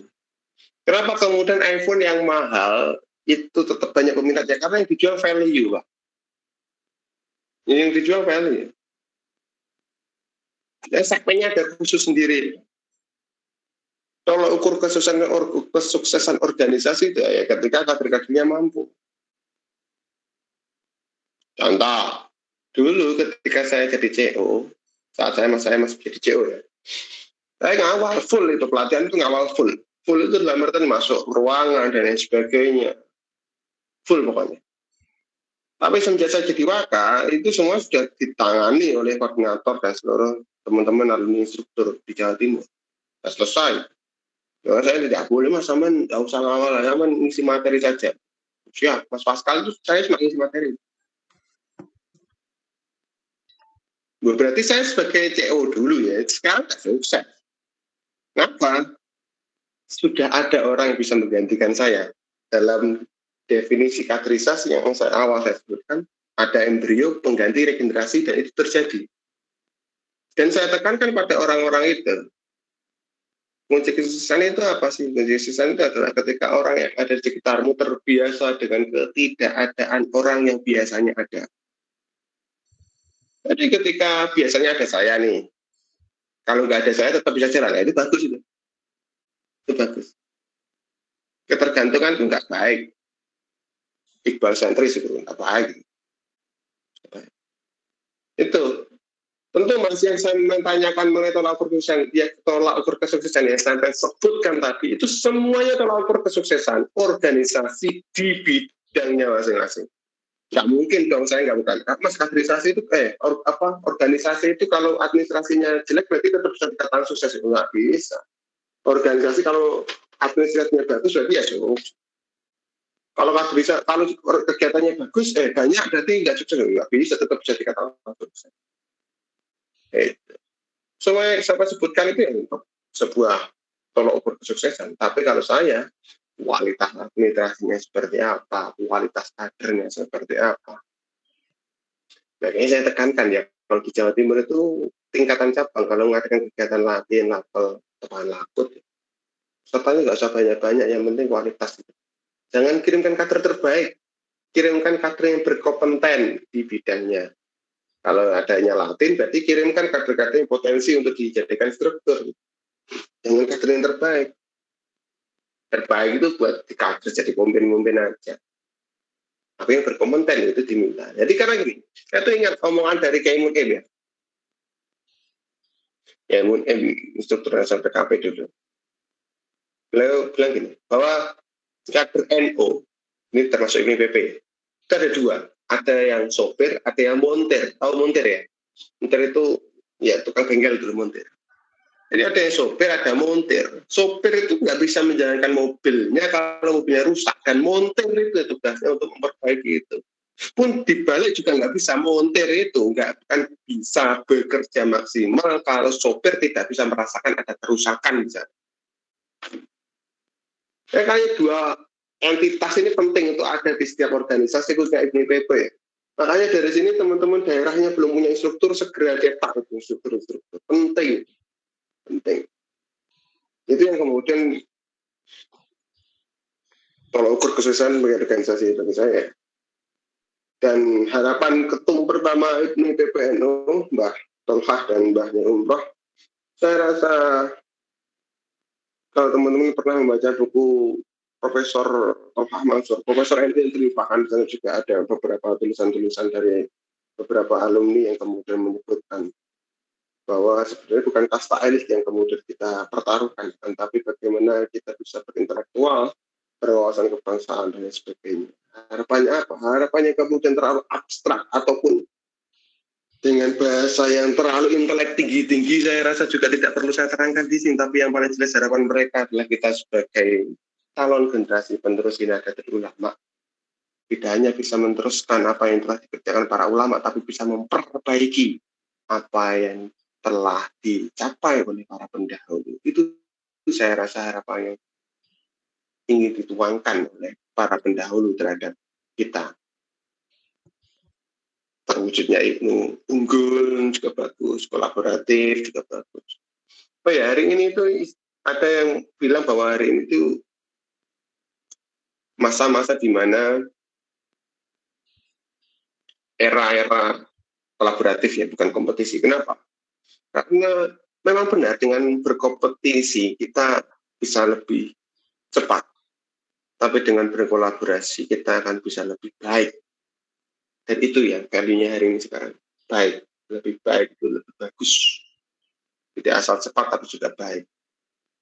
S1: Kenapa kemudian iPhone yang mahal itu tetap banyak peminatnya? Karena yang dijual value, Pak. Yang dijual value. Ya, segmennya ada khusus sendiri. Kalau ukur kesuksesan organisasi itu ya ketika kader-kadernya mampu. Contoh, dulu ketika saya jadi CO, saat saya masih jadi CO ya, saya ngawal full itu, pelatihan itu ngawal full. Full itu dalam artian masuk ruangan dan lain sebagainya. Full pokoknya. Tapi semenjak saya jadi waka, itu semua sudah ditangani oleh koordinator dan seluruh teman-teman alumni instruktur di Jawa Timur. Sudah selesai. Ya, saya tidak boleh, Mas, aman, nggak usah ngawal, aman ngisi materi saja. Siap, Mas Pascal itu saya cuma ngisi materi. Berarti saya sebagai CO dulu ya, sekarang tidak sukses. Kenapa? Sudah ada orang yang bisa menggantikan saya. Dalam definisi kaderisasi yang awal saya sebutkan, ada embrio, pengganti, regenerasi, dan itu terjadi. Dan saya tekankan pada orang-orang itu, kunci kesuksesan itu apa sih? Kunci kesuksesan itu adalah ketika orang yang ada di sekitarmu terbiasa dengan ketidakadaan orang yang biasanya ada. Jadi ketika biasanya ada saya nih, kalau nggak ada saya tetap bisa jalan, itu bagus itu. Itu bagus. Ketergantungan itu nggak baik. Iqbal sentris itu nggak baik. Itu tentu masih yang saya menanyakan mengenai tolak ukur kesuksesan, ya tolak ukur kesuksesan yang saya sebutkan tadi itu semuanya tolak ukur kesuksesan organisasi di bidangnya masing-masing. Nggak mungkin dong saya nggak bukan. Mas kaderisasi itu organisasi itu kalau administrasinya jelek berarti tetap bisa dikatakan sukses, itu nggak bisa. Organisasi kalau administrasinya bagus berarti ya sukses. Kalau kegiatannya bagus banyak berarti nggak sukses, nggak bisa, tetap bisa dikatakan sukses. Semua yang saya sebutkan itu yang untuk sebuah tolak ukur kesuksesan. Tapi kalau saya, kualitas administrasinya seperti apa, kualitas kadernya seperti apa. Makanya saya tekankan ya, kalau di Jawa Timur itu tingkatan cabang, kalau mengadakan kegiatan latihan, lapel, tebakan lakut, sertanya nggak usah banyak-banyak, yang penting kualitas. Jangan kirimkan kader terbaik, kirimkan kader yang berkompeten di bidangnya. Kalau adanya Latin, berarti kirimkan kader-kader yang potensi untuk dijadikan struktur. Jangan kader yang terbaik. terbaik itu buat dikader jadi pemimpin aja. Tapi yang berkompeten itu diminta. Jadi karena gini, saya tuh ingat omongan dari Kiai Mun ya. Kiai Mun instruktur nasional PKP dulu. Beliau bilang gini, bahwa kader NU, ini termasuk IPP, itu ada dua. Ada yang sopir, ada yang montir. Tahu montir ya? Montir itu ya tukang bengkel dulu montir. Jadi ada yang sopir, ada montir. Sopir itu nggak bisa menjalankan mobilnya kalau mobilnya rusak. Dan montir itu tugasnya untuk memperbaiki itu. Pun dibalik juga nggak bisa, montir itu nggak akan bisa bekerja maksimal kalau sopir tidak bisa merasakan ada kerusakan misalnya. Kayak dua entitas ini penting untuk ada di setiap organisasi khususnya IPP ya. Makanya dari sini teman-teman daerahnya belum punya instruktur, segera cetak instruktur penting. Itu yang kemudian tolak ukur kesuksesan bagi organisasi bagi saya. Dan harapan ketum pertama IPP PBNU, Mbah Tolhah dan Mbahnya Umroh, saya rasa kalau teman-teman pernah membaca buku Profesor Tolhah Mansur, Profesor Henry Trifahan, dan juga ada beberapa tulisan-tulisan dari beberapa alumni yang kemudian menyebutkan bahwa sebenarnya bukan kasta elit yang kemudian kita pertaruhkan, tapi bagaimana kita bisa berintelektual, berwawasan kebangsaan, dan sebagainya. Harapannya apa? Harapannya kemudian terlalu abstrak ataupun dengan bahasa yang terlalu intelek tinggi-tinggi, saya rasa juga tidak perlu saya terangkan di sini, tapi yang paling jelas harapan mereka adalah kita sebagai calon generasi penerus Nahdlatul Ulama tidak hanya bisa meneruskan apa yang telah dikerjakan para ulama, tapi bisa memperbaiki apa yang telah dicapai oleh para pendahulu. Itu saya rasa harapan yang ingin dituangkan oleh para pendahulu terhadap kita. Terwujudnya Ibnu unggul juga bagus, kolaboratif juga bagus. Oh ya, hari ini itu ada yang bilang bahwa hari ini itu masa-masa di mana era-era kolaboratif ya, bukan kompetisi. Kenapa? Karena memang benar dengan berkompetisi kita bisa lebih cepat. Tapi dengan berkolaborasi kita akan bisa lebih baik. Dan itu yang kalinya hari ini sekarang. Baik, lebih baik itu lebih bagus. Tidak asal cepat tapi juga baik.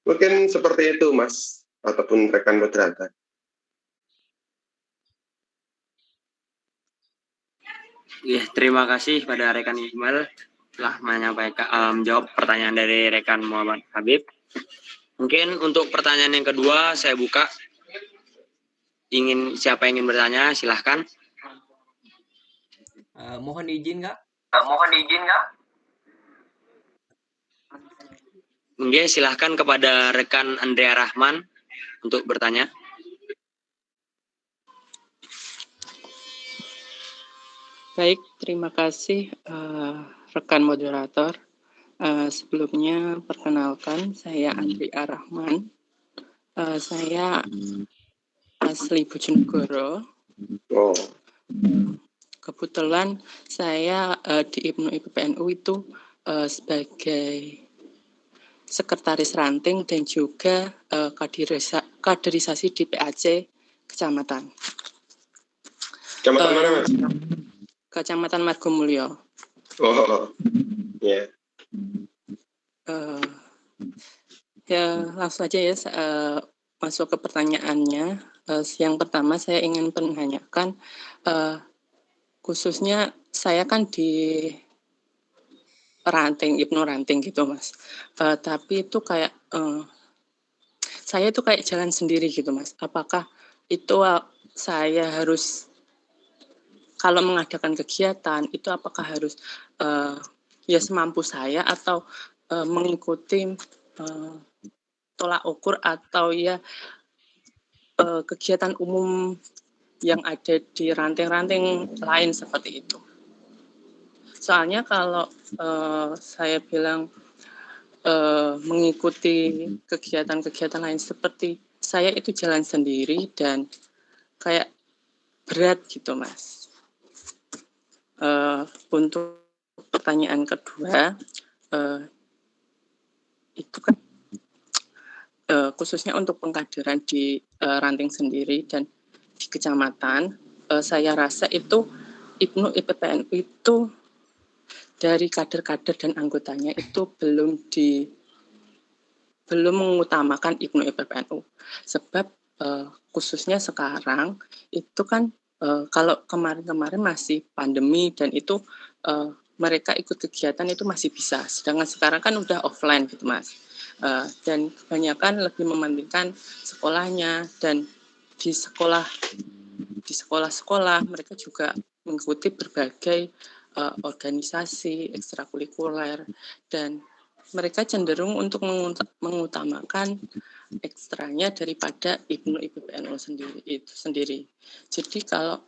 S1: Mungkin seperti itu Mas, ataupun rekan moderator.
S2: Ya, terima kasih pada rekan Iqbal telah menyampaikan menjawab pertanyaan dari rekan Muhammad Habib. Mungkin untuk pertanyaan yang kedua saya buka. Siapa yang ingin bertanya silahkan.
S4: Mohon izin Kak.
S2: Mungkin silahkan kepada rekan Andrea Rahman untuk bertanya.
S5: Baik, terima kasih rekan moderator. Sebelumnya perkenalkan saya Andrea Rahman. Saya asli Bojonegoro.
S1: Oh.
S5: Kebetulan saya di IPPNU itu sebagai sekretaris ranting dan juga kaderisasi di PAC Kecamatan.
S1: Kecamatan mana Mas?
S5: Kecamatan Margomulyo.
S1: Oh, ya.
S5: Ya langsung aja ya masuk ke pertanyaannya. Yang pertama saya ingin menanyakan khususnya saya kan di ranting, Ibnu ranting gitu Mas. Tapi itu kayak saya itu kayak jalan sendiri gitu Mas. Apakah itu saya harus kalau mengadakan kegiatan itu apakah harus ya semampu saya atau mengikuti tolak ukur atau ya kegiatan umum yang ada di ranting-ranting lain seperti itu. Soalnya kalau saya bilang mengikuti kegiatan-kegiatan lain seperti saya itu jalan sendiri dan kayak berat gitu Mas. Untuk pertanyaan kedua itu kan khususnya untuk pengkaderan di Ranting sendiri dan di kecamatan, saya rasa itu IPNU IPPNU itu dari kader-kader dan anggotanya itu belum mengutamakan IPNU IPPNU. Sebab khususnya sekarang itu kan kalau kemarin-kemarin masih pandemi dan itu mereka ikut kegiatan itu masih bisa. Sedangkan sekarang kan udah offline gitu Mas. Dan kebanyakan lebih mementingkan sekolahnya, dan di sekolah-sekolah mereka juga mengikuti berbagai organisasi ekstrakurikuler, dan mereka cenderung untuk mengutamakan ekstranya daripada IPNU IPPNU sendiri. Jadi kalau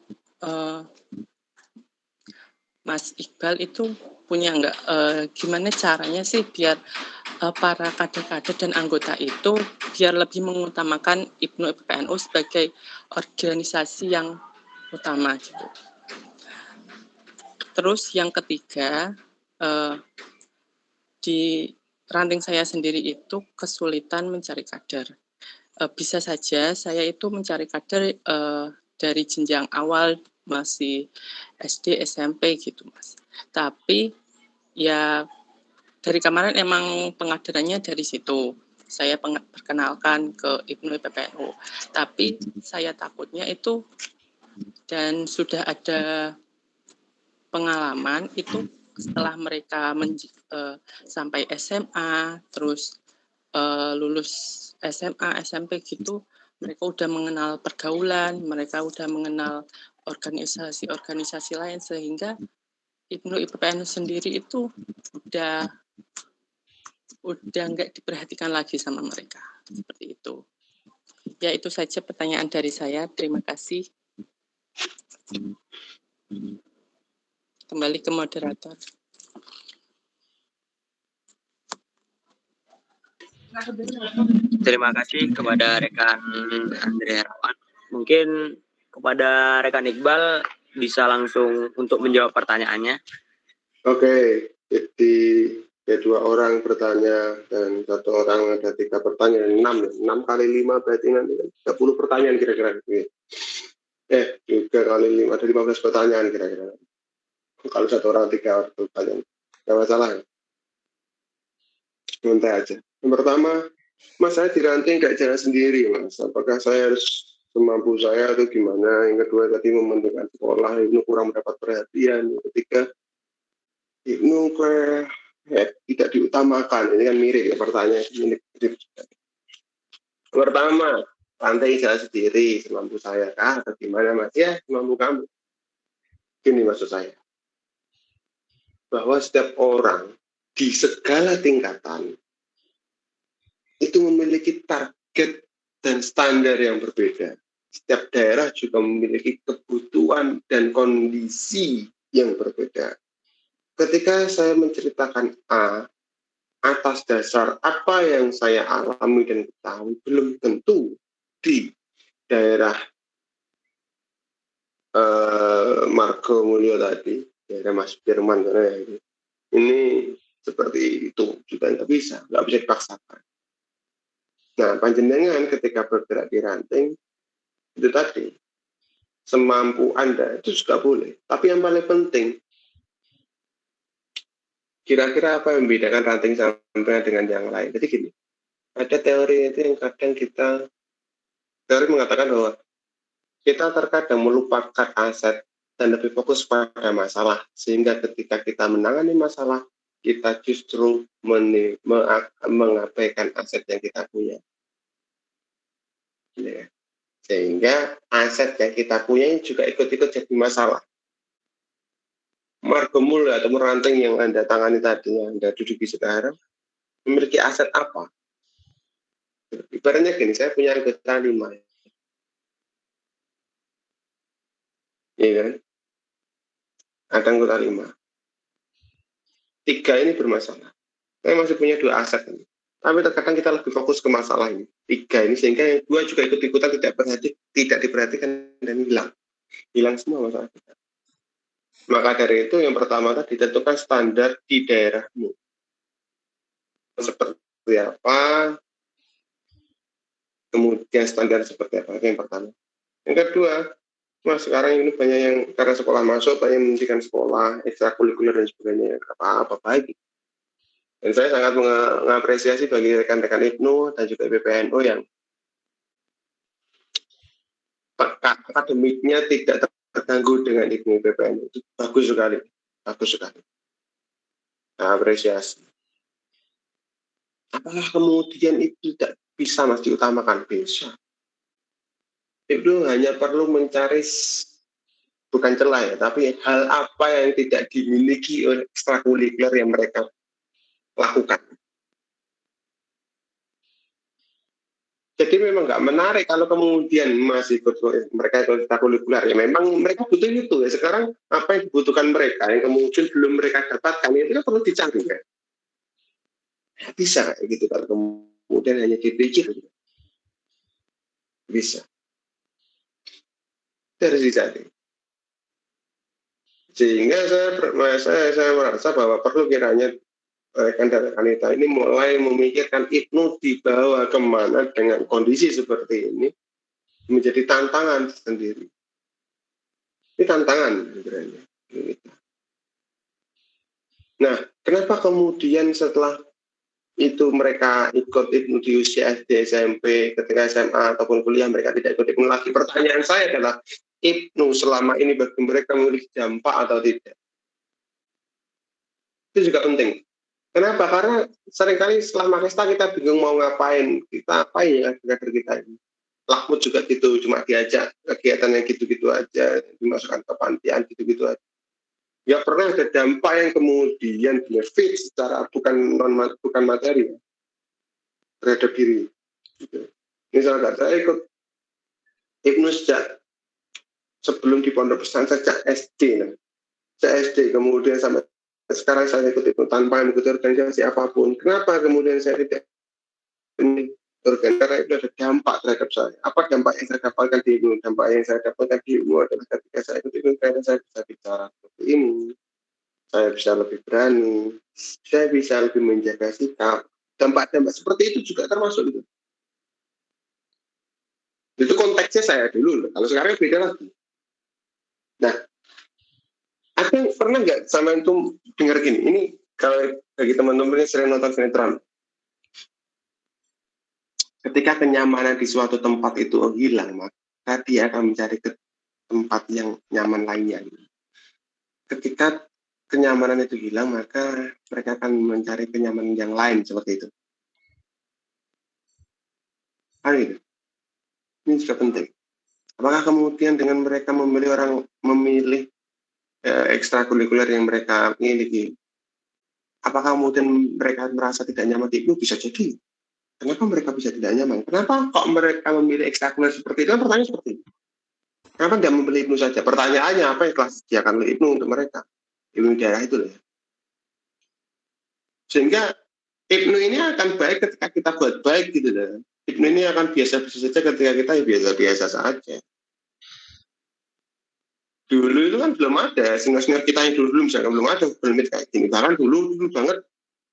S5: Mas Iqbal itu punya nggak gimana caranya sih biar para kader-kader dan anggota itu biar lebih mengutamakan IPNU IPPNU sebagai organisasi yang utama gitu. Terus yang ketiga, di Ranting saya sendiri itu kesulitan mencari kader. Bisa saja saya itu mencari kader dari jenjang awal masih SD, SMP gitu Mas. Tapi ya dari kemarin emang pengaderannya dari situ. Saya perkenalkan ke IPNU IPPNU. Tapi saya takutnya itu, dan sudah ada pengalaman itu setelah mereka sampai SMA, terus lulus SMA, SMP gitu, mereka udah mengenal pergaulan, mereka udah mengenal organisasi-organisasi lain, sehingga IPNU IPPNU sendiri itu udah nggak diperhatikan lagi sama mereka, seperti itu. Ya, itu saja pertanyaan dari saya. Terima kasih. Kembali ke moderator.
S2: Terima kasih kepada rekan Andre Herawan. Mungkin kepada rekan Iqbal bisa langsung untuk menjawab pertanyaannya.
S1: Oke, jadi dua orang bertanya dan satu orang ada 3 pertanyaan, 6 kali 5 berarti nanti 30 pertanyaan kira-kira. 3 kali 5 ada 15 pertanyaan kira-kira. Kalau satu orang 3 pertanyaan, nggak masalah. Nanti aja. Yang pertama, Mas, saya di Ranting nggak jalan sendiri, Mas. Apakah saya harus semampu saya atau gimana? Yang kedua, tadi mementingkan sekolah, itu kurang mendapat perhatian. Yang ketiga, IPNU tidak diutamakan. Ini kan mirip ya pertanyaan. Pertama, Ranting jalan sendiri, semampu saya kah? Atau gimana, Mas? Ya, semampu kamu. Gini maksud saya. Bahwa setiap orang di segala tingkatan itu memiliki target dan standar yang berbeda. Setiap daerah juga memiliki kebutuhan dan kondisi yang berbeda. Ketika saya menceritakan A, atas dasar apa yang saya alami dan ketahui, belum tentu di daerah Margo Mulyo tadi, daerah Mas Firman, ini seperti itu juga nggak bisa dipaksakan. Nah, panjenengan ketika bergerak di Ranting, itu tadi, semampu Anda itu juga boleh. Tapi yang paling penting, kira-kira apa yang membedakan Ranting sampai dengan yang lain? Jadi gini, ada teori itu yang kadang teori mengatakan bahwa kita terkadang melupakan aset dan lebih fokus pada masalah. Sehingga ketika kita menangani masalah, kita justru mengabaikan aset yang kita punya. Ya. Sehingga aset yang kita punya juga ikut-ikut jadi masalah. Margo Mulyo atau Ranting yang Anda tangani tadi, yang Anda duduki sekarang, memiliki aset apa? Ibaratnya gini, saya punya anggota 5. Iya kan? Ada anggota 5. 3 ini bermasalah. Saya masih punya 2 aset ini. Tapi terkadang kita lebih fokus ke masalah ini. 3 ini, sehingga yang 2 juga ikut-ikutan tidak diperhatikan dan hilang. Hilang semua masalah kita. Maka dari itu yang pertama tadi ditentukan standar di daerahmu. Seperti apa kemudian standar seperti apa? Yang pertama. Yang kedua, Mas, sekarang ini banyak yang karena sekolah masuk, banyak yang menghentikan sekolah, ekstrakurikuler dan sebagainya. Apa baik. Dan saya sangat mengapresiasi bagi rekan-rekan IPNU dan juga PPNU yang akademiknya tidak terganggu dengan IPNU PPNU. Itu bagus sekali. Nah, apresiasi. Apakah kemudian itu tidak bisa Mas diutamakan? Bisa. Itu hanya perlu mencari bukan celah ya, tapi hal apa yang tidak dimiliki oleh ekstrakurikuler yang mereka lakukan. Jadi memang nggak menarik kalau kemudian masih ikut mereka ikut ekstrakurikuler ya, memang mereka butuh itu ya. Sekarang apa yang dibutuhkan mereka yang kemudian belum mereka dapatkan itu kan perlu dicari kan. Bisa gitu kalau kemudian hanya dipikir bisa. Itu harus dicari. Sehingga saya merasa bahwa perlu kiranya rekan dan rekan ini mulai memikirkan IPNU dibawa kemana dengan kondisi seperti ini menjadi tantangan sendiri. Ini tantangan sebenarnya. Nah, kenapa kemudian setelah itu mereka ikut IPNU di usia SD, SMP, ketika SMA ataupun kuliah mereka tidak ikut IPNU lagi? Pertanyaan saya adalah IPNU selama ini bagi mereka memiliki dampak atau tidak? Itu juga penting. Kenapa? Karena seringkali setelah Makesta kita bingung mau ngapain. Kita apa ya kader kita ini. Lakmut juga gitu, cuma diajak kegiatan yang gitu-gitu aja, dimasukkan ke pantian gitu-gitu aja. Ya pernah ada dampak yang kemudian benefit secara bukan materi terhadap diri. Gitu. Misalkan saya ikut IPNU sejak sebelum di Pondok Pesantren sejak SD. Sejak SD kemudian sampai sekarang saya ikut IPNU tanpa mengikuti organisasi apapun. Kenapa kemudian saya tidak ini organisasi? Karena itu ada dampak terhadap saya. Apa dampak yang saya dapatkan di IPNU? Dampak yang saya dapatkan di IPNU adalah ketika saya ikut IPNU, karena saya bisa bicara seperti ini. Saya bisa lebih berani. Saya bisa lebih menjaga sikap. Dampak-dampak seperti itu juga termasuk itu. Itu konteksnya saya dulu. Kalau sekarang beda lagi. Nah, aku pernah nggak sama itu dengar gini? Ini kalau bagi teman-teman yang sering nonton sinetron, ketika kenyamanan di suatu tempat itu hilang, maka dia akan mencari ke tempat yang nyaman lainnya. Ketika kenyamanan itu hilang, maka mereka akan mencari kenyamanan yang lain seperti itu. Kan gitu. Ini juga penting. Apakah kemudian dengan mereka memilih ekstrakurikuler yang mereka miliki, apakah kemudian mereka merasa tidak nyaman itu? Bisa jadi. Kenapa mereka bisa tidak nyaman? Kenapa kok mereka memilih ekstrakurikuler seperti itu? Kan pertanyaan seperti itu. Kenapa tidak membeli IPNU saja? Pertanyaannya apa yang telah disediakan oleh IPNU untuk mereka? IPNU daerah itu ya. Sehingga IPNU ini akan baik ketika kita buat baik gitu loh. IPNU ini akan biasa-biasa saja ketika kita biasa-biasa saja. Dulu itu kan belum ada, senior-senior kita yang dulu misalkan belum ada belum kayak gini. Bahkan dulu banget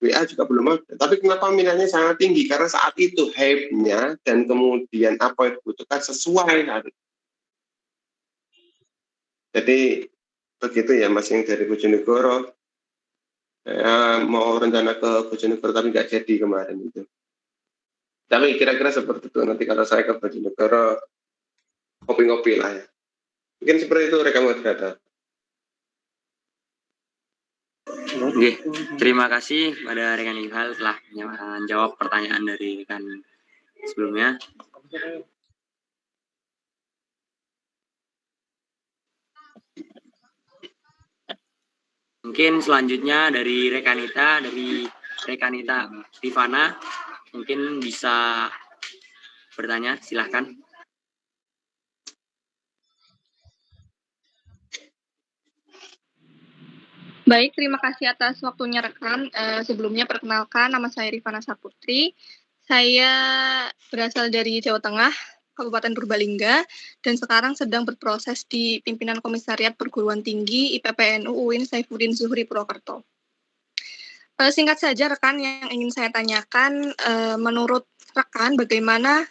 S1: WA juga belum ada. Tapi kenapa minatnya sangat tinggi? Karena saat itu hype-nya dan kemudian apa yang dibutuhkan sesuai. Jadi begitu ya Mas yang dari Bojonegoro. Saya mau rencana ke Bojonegoro tapi nggak jadi kemarin itu. Tapi kira-kira seperti itu. Nanti kalau saya ke Bojonegoro ngopi-ngopi lah ya. Mungkin seperti itu rekan moderator.
S2: Oke, terima kasih pada rekan Iqbal telah menjawab pertanyaan dari rekan sebelumnya. Mungkin selanjutnya dari rekanita Rifana, mungkin bisa bertanya, silahkan.
S4: Baik, terima kasih atas waktunya rekan. Sebelumnya perkenalkan, nama saya Rifana Saputri. Saya berasal dari Jawa Tengah, Kabupaten Purbalingga, dan sekarang sedang berproses di Pimpinan Komisariat Perguruan Tinggi IPPNU UIN Saifuddin Zuhri Purwokerto. Singkat saja rekan, yang ingin saya tanyakan, menurut rekan bagaimana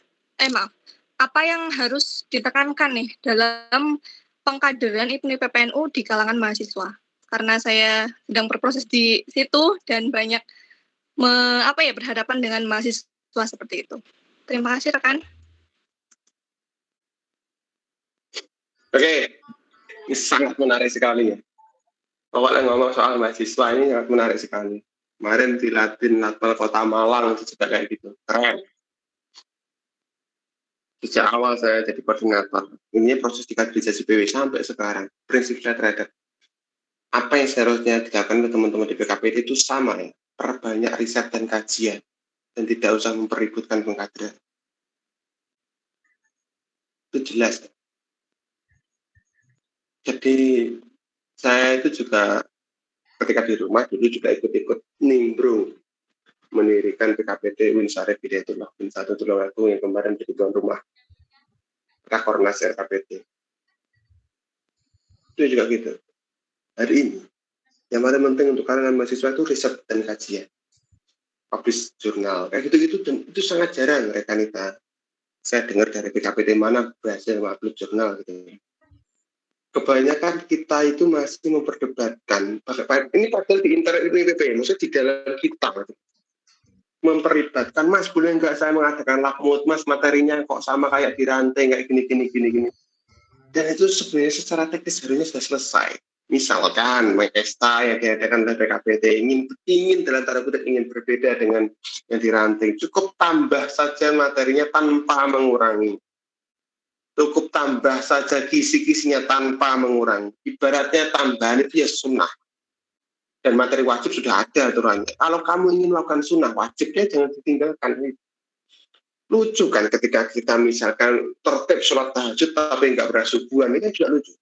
S4: apa yang harus ditekankan nih dalam pengkaderan IPNI PPNU di kalangan mahasiswa? Karena saya sedang berproses di situ dan banyak berhadapan dengan mahasiswa seperti itu. Terima kasih rekan.
S1: Oke, ini sangat menarik sekali ya. Pokoknya ngomong soal mahasiswa ini sangat menarik sekali. Kemarin di Latpel Kota Malang itu juga kayak gitu. Keren. Sejak awal saya jadi koordinator. Ini proses di kaderisasi PW sampai sekarang. Prinsip saya terhadap apa yang seharusnya dilakukan oleh teman-teman di PKPD itu sama ya. Perbanyak riset dan kajian. Dan tidak usah mempeributkan pengkaderan. Itu jelas. Jadi saya itu juga ketika di rumah dulu juga ikut-ikut nimbrung mendirikan PKPD Unsarif Hidayatullah bin Satu Tulungagung yang kemarin jadi tuan rumah Rakornas RKPD. Itu juga gitu. Hari ini yang paling penting untuk kalangan mahasiswa itu riset dan kajian, publish jurnal kayak gitu-gitu, dan itu sangat jarang rekanita. Saya dengar dari PKPD mana berhasil publish jurnal gitu. Kebanyakan kita itu masih memperdebatkan, ini padahal di internet IPP, maksudnya di dalam kita memperdebatkan, mas boleh nggak saya mengadakan lakmut, mas materinya kok sama kayak di rantai, kayak gini. Dan itu sebenarnya secara teknis harusnya sudah selesai. Misalkan Mekesta yang diadakan oleh PKPD ingin dalam tanda kutip ingin berbeda dengan yang di rantai, cukup tambah saja materinya tanpa mengurangi. Cukup tambah saja kisi-kisinya tanpa mengurangi. Ibaratnya tambahan itu ya sunnah. Dan materi wajib sudah ada aturannya. Kalau kamu ingin melakukan sunnah, wajibnya jangan ditinggalkan. Lucu kan ketika kita misalkan tertib sholat tahajud tapi nggak berasubuhan, ini kan juga lucu.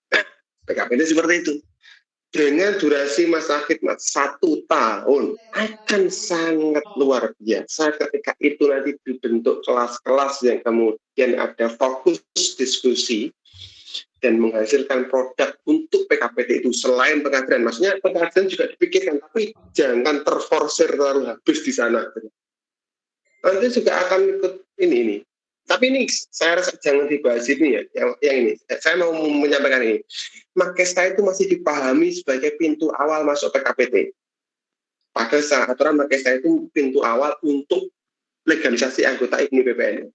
S1: Nah, PKPD seperti itu. Dengan durasi masa khidmat 1 tahun akan sangat luar biasa ketika itu nanti dibentuk kelas-kelas yang kemudian ada fokus diskusi dan menghasilkan produk untuk PKPD itu selain pengkaderan. Maksudnya pengkaderan juga dipikirkan, tapi jangan terforsir terlalu habis di sana. Nanti juga akan ikut ini. Tapi ini saya rasa jangan dibahas ini ya, yang ini. Saya mau menyampaikan ini. Makesta itu masih dipahami sebagai pintu awal masuk PKPD. Pada saat aturan Makesta itu pintu awal untuk legalisasi anggota IPNI PPNU.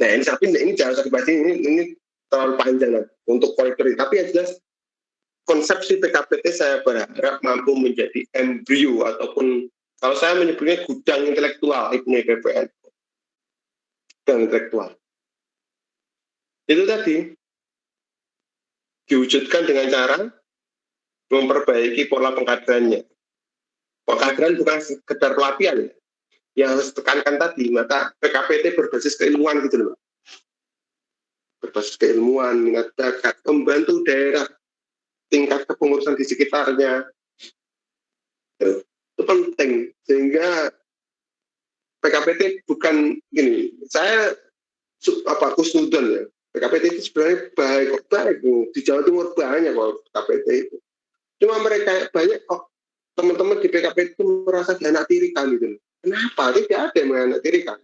S1: Nah ini jangan usah dibahas ini terlalu panjang lah untuk koridor. Tapi yang jelas konsepsi PKPD saya berharap mampu menjadi embrio ataupun kalau saya menyebutnya gudang intelektual IPNI PPNU. Dan intelektual. Itu tadi diwujudkan dengan cara memperbaiki pola pengkaderannya. Pengkaderan bukan sekedar pelatihan yang harus tekankan tadi, maka PKPD berbasis keilmuan gitu loh. Berbasis keilmuan, minat bakat, membantu daerah tingkat kepengurusan di sekitarnya. Itu penting sehingga PKPD bukan gini, saya kusnudon ya. PKPD itu sebenarnya baik di Jawa Timur banyak kok PKPD itu. Cuma mereka banyak kok teman-teman di PKPD itu merasa dianaktirikan gitu. Kenapa? Tidak ada yang menganaktirikan.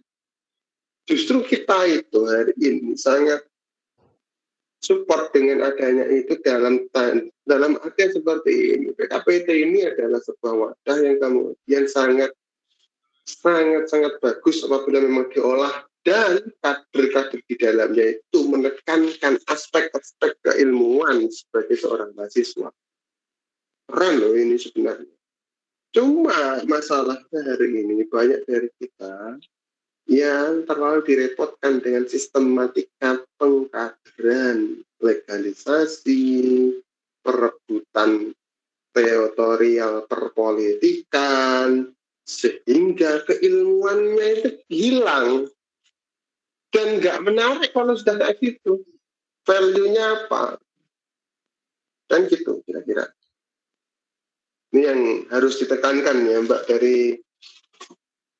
S1: Justru kita itu hari ini sangat support dengan adanya itu dalam artian seperti ini. PKPD ini adalah sebuah wadah yang kemudian sangat bagus apabila memang diolah dan kader-kader di dalamnya itu menekankan aspek-aspek keilmuan sebagai seorang mahasiswa. Keren loh ini sebenarnya. Cuma masalahnya hari ini banyak dari kita yang terlalu direpotkan dengan sistematika pengkaderan, legalisasi, perebutan teritorial perpolitikan, sehingga keilmuannya itu hilang dan nggak menarik kalau sudah kayak gitu. Value-nya apa? Dan gitu kira-kira. Ini yang harus ditekankan ya Mbak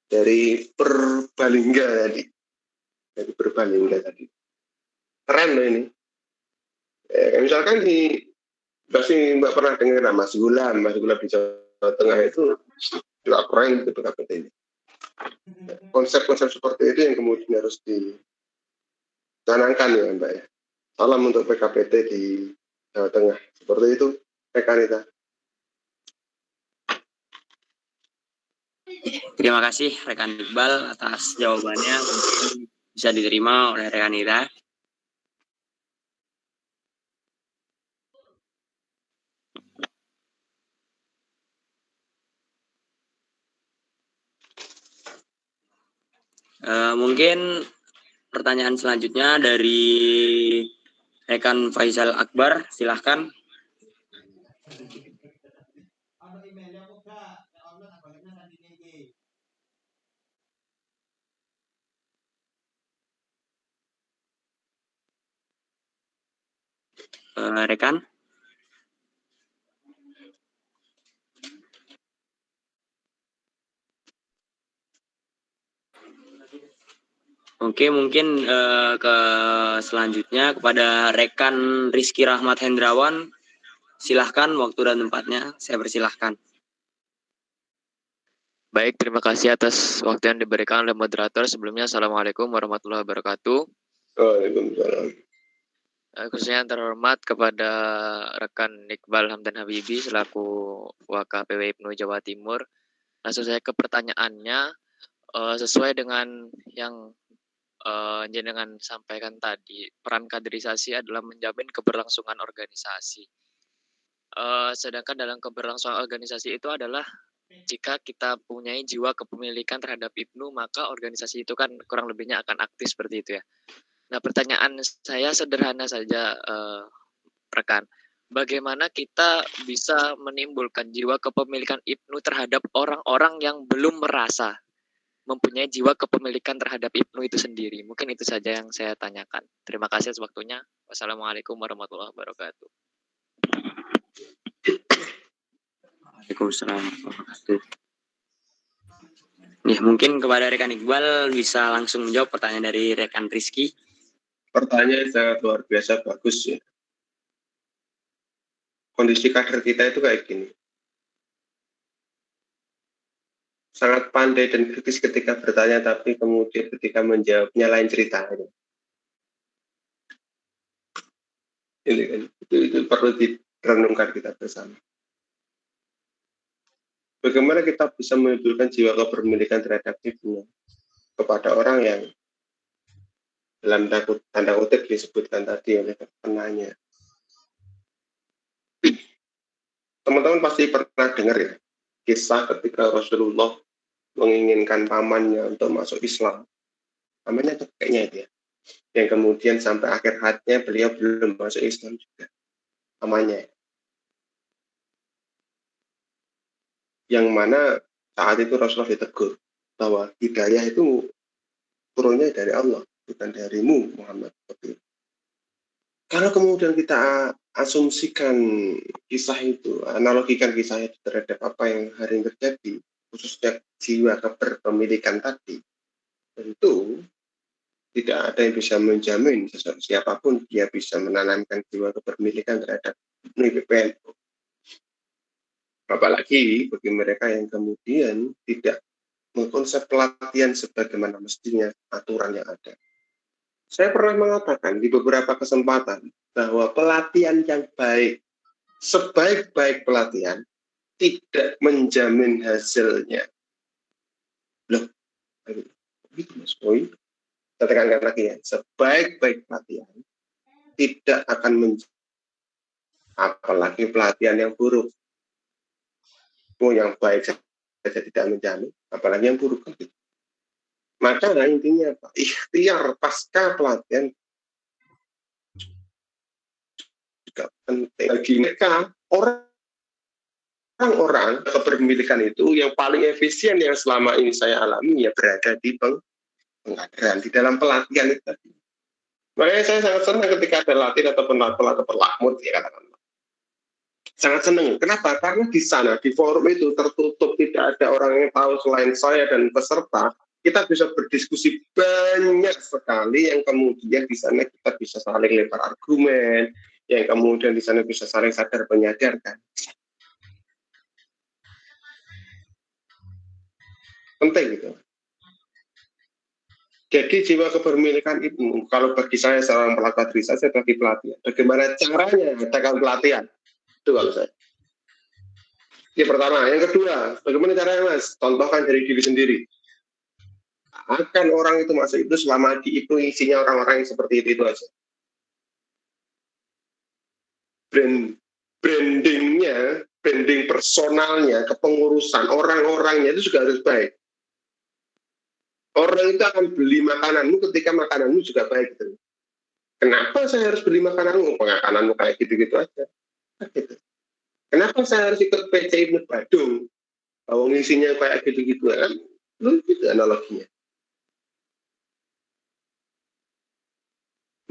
S1: dari Purbalingga tadi. Dari Purbalingga tadi. Keren loh ini. Misalkan pasti Mbak pernah dengar Mas Gulam di Jawa Tengah itu juga keren gitu PKPD ini. konsep-konsep seperti itu yang kemudian harus dicanangkan ya Mbak ya. Salam untuk PKPT di Jawa Tengah. Seperti itu, Rekanita.
S2: Terima kasih rekan Iqbal atas jawabannya. Mungkin bisa diterima oleh rekan Ira. Mungkin pertanyaan selanjutnya dari rekan Faisal Akbar, silahkan. Rekan. Oke, mungkin ke selanjutnya kepada rekan Rizky Rahmat Hendrawan, silahkan waktu dan tempatnya, saya persilahkan.
S6: Baik, terima kasih atas waktu yang diberikan oleh moderator. Sebelumnya, Assalamualaikum warahmatullahi wabarakatuh.
S1: Waalaikumsalam.
S6: Khususnya yang terhormat kepada rekan Iqbal Hamdan Habibi selaku WKPW IPNU Jawa Timur. Langsung saya ke pertanyaannya, sesuai dengan yang jenengan sampaikan tadi, peran kaderisasi adalah menjamin keberlangsungan organisasi. Sedangkan dalam keberlangsungan organisasi itu adalah jika kita punya jiwa kepemilikan terhadap IPNU, maka organisasi itu kan kurang lebihnya akan aktif seperti itu ya. Nah, pertanyaan saya sederhana saja, rekan. Bagaimana kita bisa menimbulkan jiwa kepemilikan IPNU terhadap orang-orang yang belum merasa mempunyai jiwa kepemilikan terhadap IPNU itu sendiri? Mungkin itu saja yang saya tanyakan. Terima kasih atas waktunya. Wassalamualaikum warahmatullahi wabarakatuh.
S2: Waalaikumsalam warahmatullahi wabarakatuh. Nih, mungkin kepada rekan Iqbal bisa langsung menjawab pertanyaan dari rekan Rizky.
S1: Pertanyaan sangat luar biasa bagus ya. Kondisi kader kita itu kayak gini. Sangat pandai dan kritis ketika bertanya, tapi kemudian ketika menjawabnya lain cerita. Ini kan, itu perlu direnungkan kita bersama. Bagaimana kita bisa menimbulkan jiwa kepemilikan terhadap IPNU kepada orang yang dalam tanda kutip disebutkan tadi oleh penanya. Teman-teman pasti pernah dengar ya kisah ketika Rasulullah menginginkan pamannya untuk masuk Islam. Namanya tuh kayaknya itu ya. Yang kemudian sampai akhir hayatnya beliau belum masuk Islam juga. Namanya. Yang mana saat itu Rasulullah ditegur bahwa hidayah itu turunnya dari Allah, bukan darimu Muhammad. Kalau kemudian kita asumsikan kisah itu, analogikan kisah itu terhadap apa yang hari ini terjadi, khususnya jiwa kepemilikan tadi, tentu tidak ada yang bisa menjamin siapapun dia bisa menanamkan jiwa kepemilikan terhadap PBNU. Apalagi bagi mereka yang kemudian tidak mengkonsep pelatihan sebagaimana mestinya aturan yang ada. Saya pernah mengatakan di beberapa kesempatan bahwa pelatihan yang baik, sebaik-baik pelatihan, tidak menjamin hasilnya. Loh, gitu Mas Boy. Saya tekankan lagi ya, sebaik-baik pelatihan tidak akan menjamin, apalagi pelatihan yang buruk. Yang baik saja tidak menjamin, apalagi yang buruk. Maka intinya apa? Ikhtiar pasca pelatihan juga penting bagi mereka. Orang-orang kepemilikan itu yang paling efisien yang selama ini saya alami ya berada di pengkaderan, di dalam pelatihan itu tadi. Makanya saya sangat senang ketika ada latihan atau pelakmut ya katakanlah. Sangat senang. Kenapa? Karena di sana, di forum itu tertutup, tidak ada orang yang tahu selain saya dan peserta. Kita bisa berdiskusi banyak sekali yang kemudian di sana kita bisa saling lempar argumen, yang kemudian di sana bisa saling sadar menyadarkan. Penting gitu. Jadi jiwa kepemilikan itu, kalau bagi saya seorang pelaku administrasi bagi pelatihan, bagaimana caranya mengadakan pelatihan? Itu kalau saya. Yang pertama, yang kedua, bagaimana caranya Mas? Contohkan dari diri sendiri. Akan orang itu masuk itu selama di itu isinya orang-orang yang seperti itu aja. Brandingnya, branding personalnya, kepengurusan orang-orangnya itu juga harus baik. Orang itu akan beli makananmu ketika makananmu juga baik. Gitu. Kenapa saya harus beli makananmu? Makananmu kayak gitu-gitu aja. Gitu. Kenapa saya harus ikut PC Ibnu Badung? Kalau ngisinya kayak gitu-gitu kan? Itu analoginya.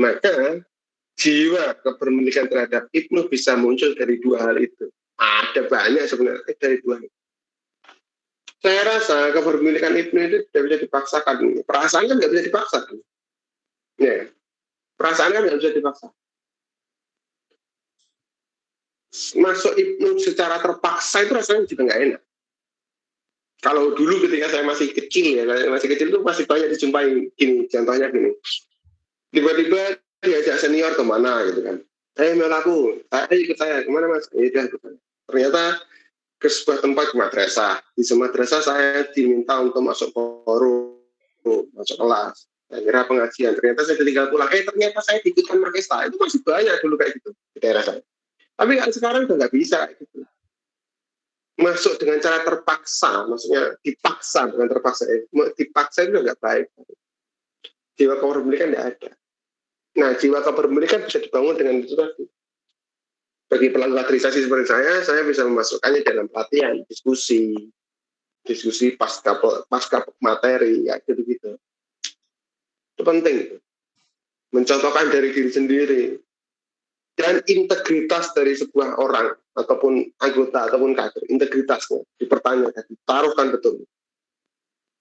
S1: Maka jiwa kepemilikan terhadap Ibnu bisa muncul dari dua hal itu. Ada banyak sebenarnya dari dua hal itu. Saya rasa kepemilikan Ibnu itu tidak bisa dipaksakan. Perasaan kan nggak bisa dipaksakan. Ya, perasaan kan nggak bisa dipaksa. Masuk Ibnu secara terpaksa itu rasanya juga nggak enak. Kalau dulu ketika saya masih kecil ya, masih kecil itu masih banyak dijumpai gini, contohnya gini. Tiba-tiba diajak senior kemana gitu kan. Melaku, ikut saya, kemana Mas? Ya, ternyata ke sebuah tempat madrasah. Di madrasah saya diminta untuk masuk forum, masuk kelas. Saya kira pengajian. Ternyata saya tinggal pulang. Ternyata saya diikutkan orkestra. Itu masih banyak dulu kayak gitu di daerah saya. Tapi sekarang udah nggak bisa. Gitu. Masuk dengan cara terpaksa, maksudnya dipaksa dengan terpaksa. Dipaksa itu nggak baik. Jiwa kepemilikan nggak ada. Nah, jiwa kepemilikan bisa dibangun dengan itu tadi. Bagi pelaku kaderisasi seperti saya bisa memasukkannya dalam pelatihan, diskusi pasca materi, ya gitu-gitu. Itu penting. Mencontohkan dari diri sendiri. Dan integritas dari sebuah orang, ataupun anggota, ataupun kader, integritasnya dipertanyakan, ditaruhkan betul.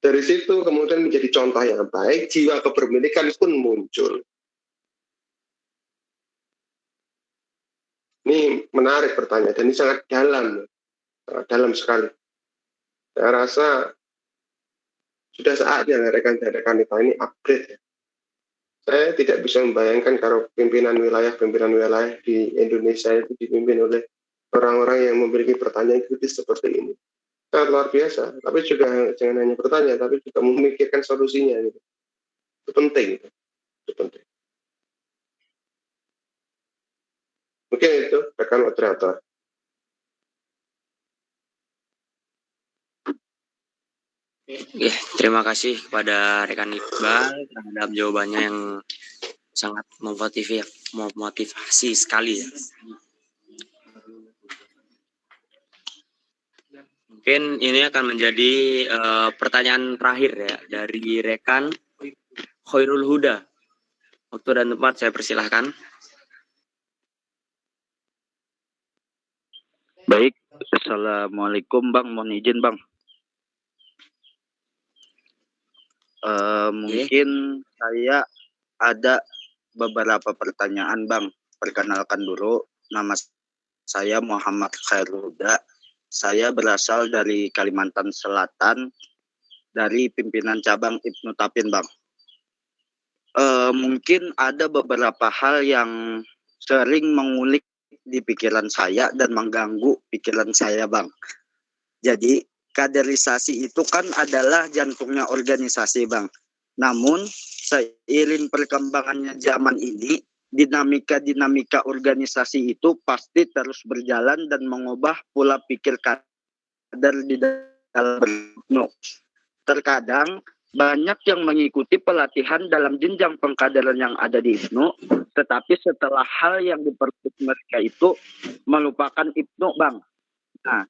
S1: Dari situ kemudian menjadi contoh yang baik, jiwa kepemilikan pun muncul. Ini menarik pertanyaan, dan ini sangat dalam sekali. Saya rasa sudah saatnya rekan-rekan kita ini upgrade. Ya. Saya tidak bisa membayangkan kalau pimpinan wilayah di Indonesia itu dipimpin oleh orang-orang yang memiliki pertanyaan kritis seperti ini. Sangat luar biasa, tapi juga jangan hanya bertanya, tapi juga memikirkan solusinya. Gitu. Itu penting. Itu penting. Mungkin itu rekan moderator.
S2: Ya, terima kasih kepada rekan Iqbal terhadap jawabannya yang sangat memotivasi sekali ya. Mungkin ini akan menjadi pertanyaan terakhir ya dari rekan Khairul Huda. Waktu dan tempat saya persilahkan.
S7: Baik, Assalamualaikum Bang, mohon izin Bang. Mungkin saya ada beberapa pertanyaan Bang. Perkenalkan dulu, nama saya Muhammad Khairul Huda. Saya berasal dari Kalimantan Selatan, dari pimpinan cabang Ibnu Tapin Bang. Mungkin ada beberapa hal yang sering mengulik di pikiran saya dan mengganggu pikiran saya Bang. Jadi kaderisasi itu kan adalah jantungnya organisasi Bang. Namun seiring perkembangannya zaman ini, dinamika organisasi itu pasti terus berjalan dan mengubah pola pikir kader di dalam Ibnu. Terkadang banyak yang mengikuti pelatihan dalam jenjang pengkaderan yang ada di Ibnu, tetapi setelah hal yang diperlukan mereka itu melupakan Ibnu Bang. Nah,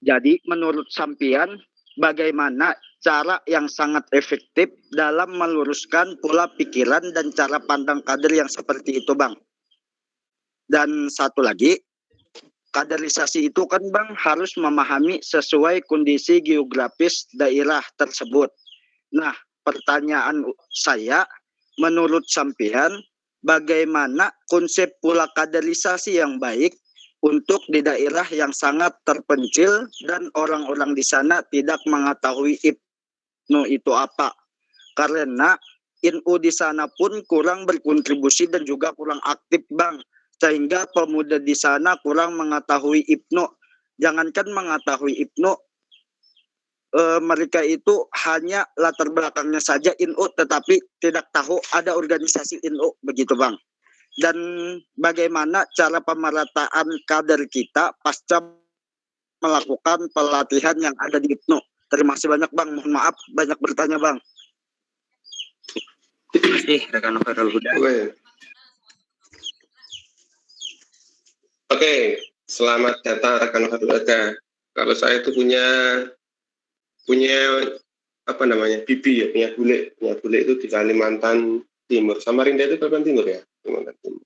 S7: jadi menurut Sampian, bagaimana cara yang sangat efektif dalam meluruskan pola pikiran dan cara pandang kader yang seperti itu Bang? Dan satu lagi, kaderisasi itu kan Bang harus memahami sesuai kondisi geografis daerah tersebut. Nah, pertanyaan saya, menurut Sampian, bagaimana konsep pola kaderisasi yang baik untuk di daerah yang sangat terpencil dan orang-orang di sana tidak mengetahui Ibnu itu apa? karena INU di sana pun kurang berkontribusi dan juga kurang aktif Bang, sehingga pemuda di sana kurang mengetahui IPNU. Jangankan mengetahui IPNU, mereka itu hanya latar belakangnya saja INU, tetapi tidak tahu ada organisasi INU, begitu Bang. Dan bagaimana cara pemerataan kader kita pasca melakukan pelatihan yang ada di IPNU. Terima kasih banyak Bang, mohon maaf banyak bertanya Bang.
S2: Terima kasih rekan Novel Huda.
S1: Oke, selamat datang rekan Novel Huda. Kalau saya itu punya apa namanya, bibi ya, punya bule itu di Kalimantan Timur. Samarinda itu Kalimantan Timur ya, Kalimantan Timur.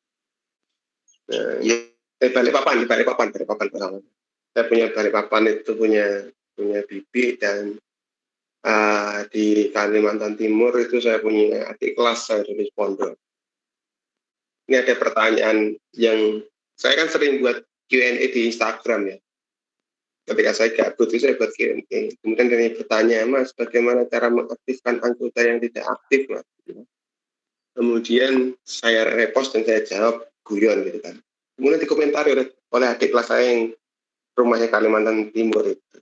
S1: Nah, ya, Balikpapan pertama. Saya punya Balikpapan itu punya bibi, dan di Kalimantan Timur itu saya punya adik kelas saya dari pondok. Ini ada pertanyaan yang saya kan sering buat Q&A di Instagram ya. Ketika saya gabut itu saya buat Q&A. Kemudian dari bertanya, Mas, bagaimana cara mengaktifkan anggota yang tidak aktif, Mas? Kemudian saya repost dan saya jawab guyon gitu kan. Kemudian dikomentari oleh adik kelas saya yang rumahnya Kalimantan Timur itu.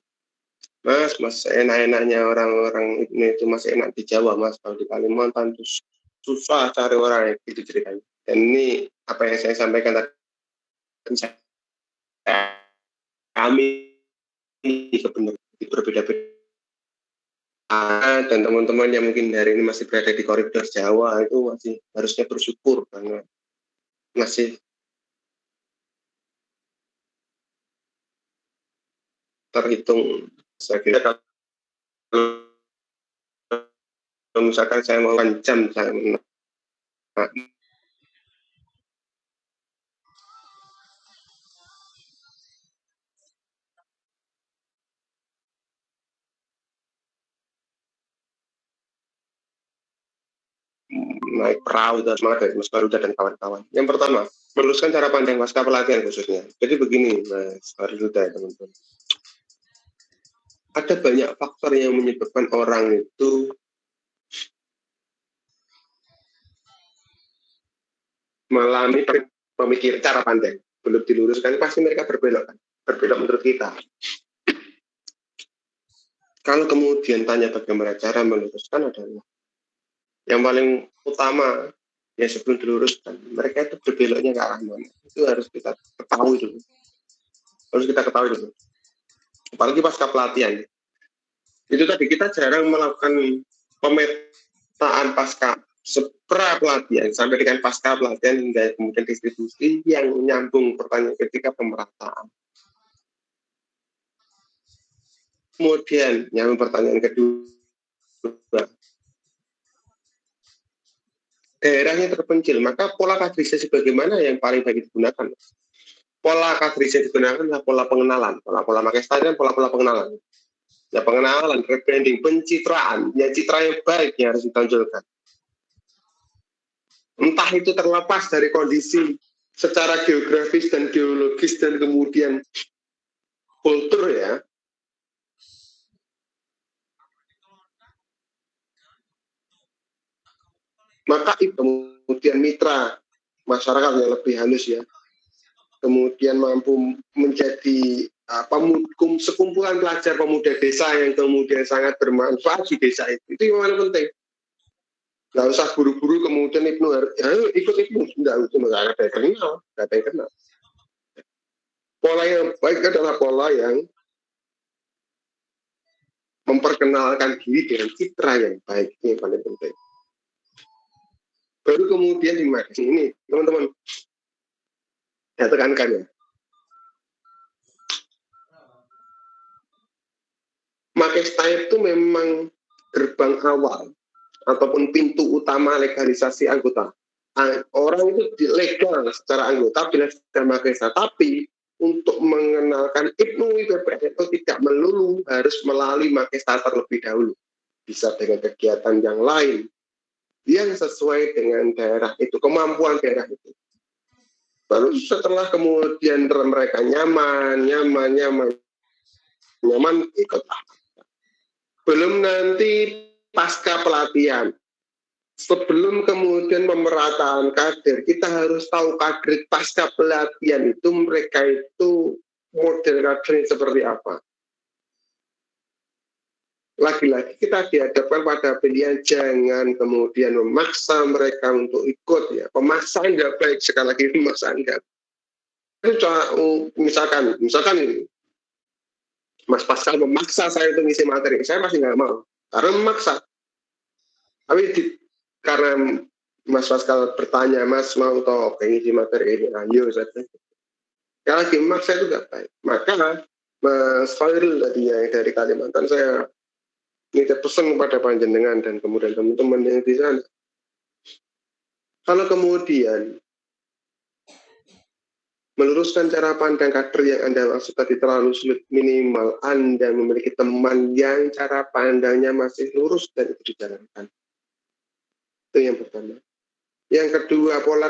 S1: Mas, enak-enaknya orang-orang itu masih enak di Jawa, Mas. Kalau di Kalimantan itu susah cari orang yang gitu ceritanya. Dan ini apa yang saya sampaikan tadi, kami berbeda-beda, dan teman-teman yang mungkin hari ini masih berada di koridor Jawa itu masih harusnya bersyukur karena masih terhitung. Saya kira kalau misalkan saya mau jam saya naik perahu dan semangat dari Mas Garuda dan kawan-kawan. Yang pertama, meluruskan cara pandang pasca pelatihan khususnya. Jadi begini, Mas Garuda, teman-teman. Ada banyak faktor yang menyebabkan orang itu mengalami pemikir cara pandang. Belum diluruskan, pasti mereka berbelok menurut kita. Kalau kemudian tanya bagaimana cara meluruskan adalah yang paling utama ya, sebelum diluruskan, mereka itu berbeloknya ke arah mana, itu harus kita ketahui dulu. Apalagi pasca pelatihan. Itu tadi kita jarang melakukan pemetaan pasca pra pelatihan sampai dengan pasca pelatihan hingga kemudian distribusi yang menyambung pertanyaan ketika pemerataan. Kemudian yang pertanyaan kedua, daerahnya terpencil, maka pola kaderisasi bagaimana yang paling baik digunakan? Pola kaderisasi digunakan adalah pola pengenalan, pola Makesta dan pola pengenalan. Ya, pengenalan, rebranding, pencitraan, ya citra yang baik yang harus ditonjolkan. Entah itu terlepas dari kondisi secara geografis dan geologis dan kemudian kultur ya. Maka itu kemudian mitra masyarakat yang lebih halus ya, kemudian mampu menjadi sekumpulan pelajar pemuda desa yang kemudian sangat bermanfaat di desa itu yang paling penting. Nggak usah buru-buru kemudian IPNU ikut IPNU, nggak ada yang kenal. Pola yang baik adalah pola yang memperkenalkan diri dengan citra yang baik, ini yang paling penting. Baru kemudian di ini teman-teman saya tekankan ya, Makesta itu memang gerbang awal ataupun pintu utama legalisasi anggota. Orang itu legal secara anggota bila sudah Makesta, tapi untuk mengenalkan IPNU itu tidak melulu harus melalui Makesta terlebih dahulu. Bisa dengan kegiatan yang lain yang sesuai dengan daerah itu, kemampuan daerah itu. Baru setelah kemudian mereka nyaman ikut. Belum nanti pasca pelatihan, sebelum kemudian pemerataan kader, kita harus tahu kader pasca pelatihan itu mereka itu model kader seperti apa. Lagi-lagi kita dihadapkan pada pilihan, jangan kemudian memaksa mereka untuk ikut ya. Pemaksaan nggak baik, sekali lagi pemaksaan nggak. Misalkan ini, Mas Pascal memaksa saya untuk ngisi materi, saya masih nggak mau karena memaksa. Tapi karena Mas Pascal bertanya, Mas mau toh ngisi materi ini, ayo saja. Sekali lagi memaksa itu nggak baik. Maka Mas Fairul tadi yang dari Kalimantan, saya nitip pesan kepada panjenengan dan kemudian teman-teman yang di sana. Kalau kemudian meluruskan cara pandang kader yang Anda maksud tadi terlalu sulit, minimal Anda memiliki teman yang cara pandangnya masih lurus dan itu dijalankan. Itu yang pertama. Yang kedua, pola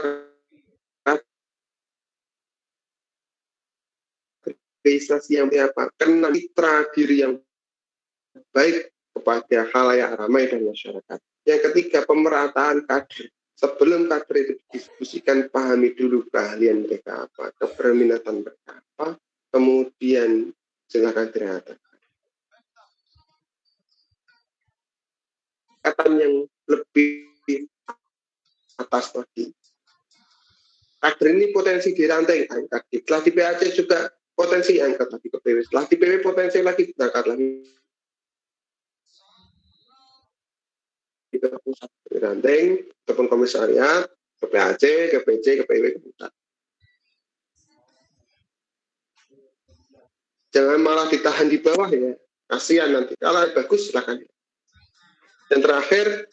S1: kaderisasi yang apa? Kenal mitra diri yang baik kepada khalayak ramai dan masyarakat. Yang ketiga, pemerataan kader. Sebelum kader itu didiskusikan, pahami dulu keahlian mereka apa, keberminatan mereka apa, kemudian silakan diratakan. Kata yang lebih atas lagi. Kader ini potensi dirantai, angkat. Setelah di PAC juga potensi angkat lagi ke PW. Setelah di PW potensi lagi diangkat lagi ke pusat ranting, ke komisariat, ke PAC, ke PC, ke PW, ke pusat. Jangan malah ditahan di bawah ya, kasihan nanti. Kalau bagus silakan. Dan terakhir,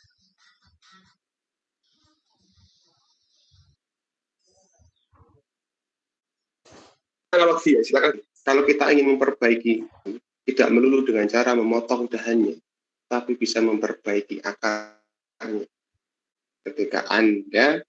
S1: analogi ya, silakan. Kalau kita ingin memperbaiki, tidak melulu dengan cara memotong dahannya, tapi bisa memperbaiki akarnya. Ketika Anda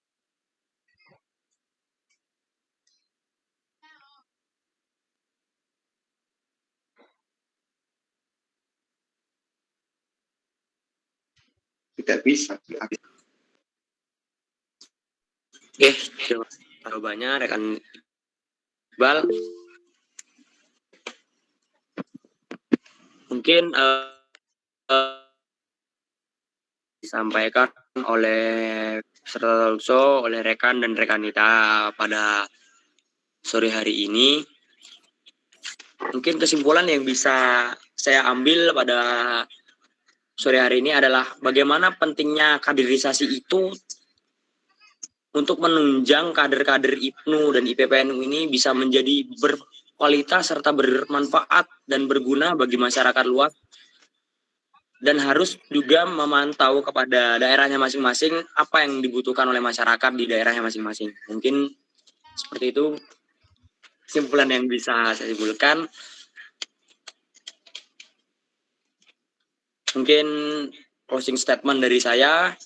S1: tidak bisa diakui.
S2: Oke, terima kasih banyak rekan Iqbal. Mungkin disampaikan oleh peserta talkshow, oleh rekan dan rekan kita pada sore hari ini. Mungkin kesimpulan yang bisa saya ambil pada sore hari ini adalah bagaimana pentingnya kaderisasi itu untuk menunjang kader-kader IPNU dan IPPNU ini bisa menjadi berkualitas serta bermanfaat dan berguna bagi masyarakat luas, dan harus juga memantau kepada daerahnya masing-masing apa yang dibutuhkan oleh masyarakat di daerahnya masing-masing. Mungkin seperti itu kesimpulan yang bisa saya simpulkan. Mungkin closing statement dari saya.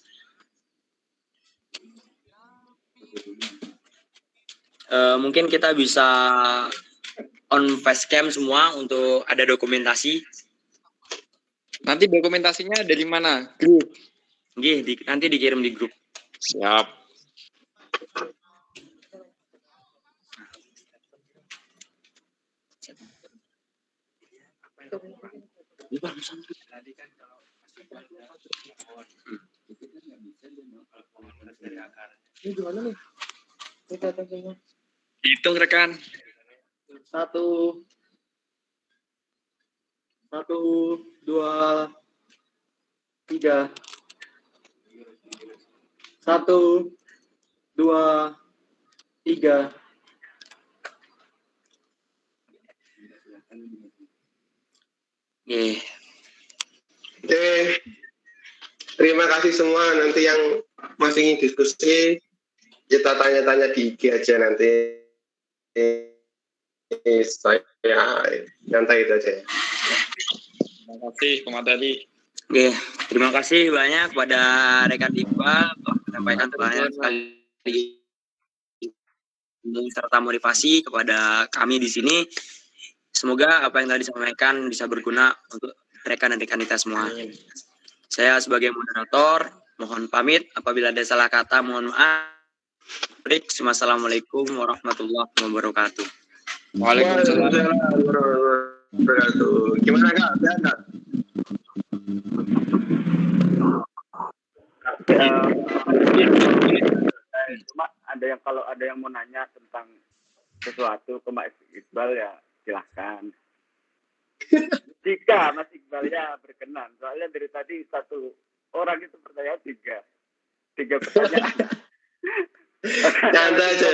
S2: Mungkin kita bisa on facecam semua untuk ada dokumentasi.
S3: Nanti dokumentasinya dari mana? Grup.
S2: Nanti dikirim di grup.
S3: Siap.
S8: Ini gimana nih?
S3: Hitung rekan.
S8: 1, 2, 3. 1, 2, 3.
S1: Oke, terima kasih semua. Nanti yang masih ingin diskusi, kita tanya-tanya di IG aja nanti. Saya nyantai itu aja.
S3: Terima kasih pemateri.
S2: Oke, terima kasih banyak kepada rekan Iqbal telah menyampaikan banyak sekali serta motivasi kepada kami di sini. Semoga apa yang tadi disampaikan bisa berguna untuk rekan dan rekan kita semua. Saya sebagai moderator Mohon pamit. Apabila ada salah kata, mohon maaf. Wassalamualaikum warahmatullahi wabarakatuh.
S3: Waalaikumsalam.
S1: warahmatullahi wabarakatuh. Gimana Kak? Sehat Kak?
S7: Cuma kalau ada yang mau nanya tentang sesuatu ke Mas Iqbal ya silahkan. Jika Mas Iqbal ya berkenan, soalnya dari tadi satu orang itu bertanya tiga pertanyaan.
S1: Nyantai aja.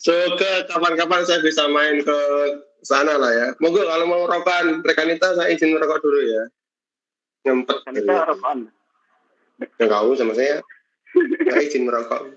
S1: Semoga kapan-kapan saya bisa main ke sana lah ya. Moga kalau mau rokokan rekanita saya izin merokok dulu ya. Ngempet.
S7: Kan kita rokokan.
S1: Yang kau sama saya izin merokok.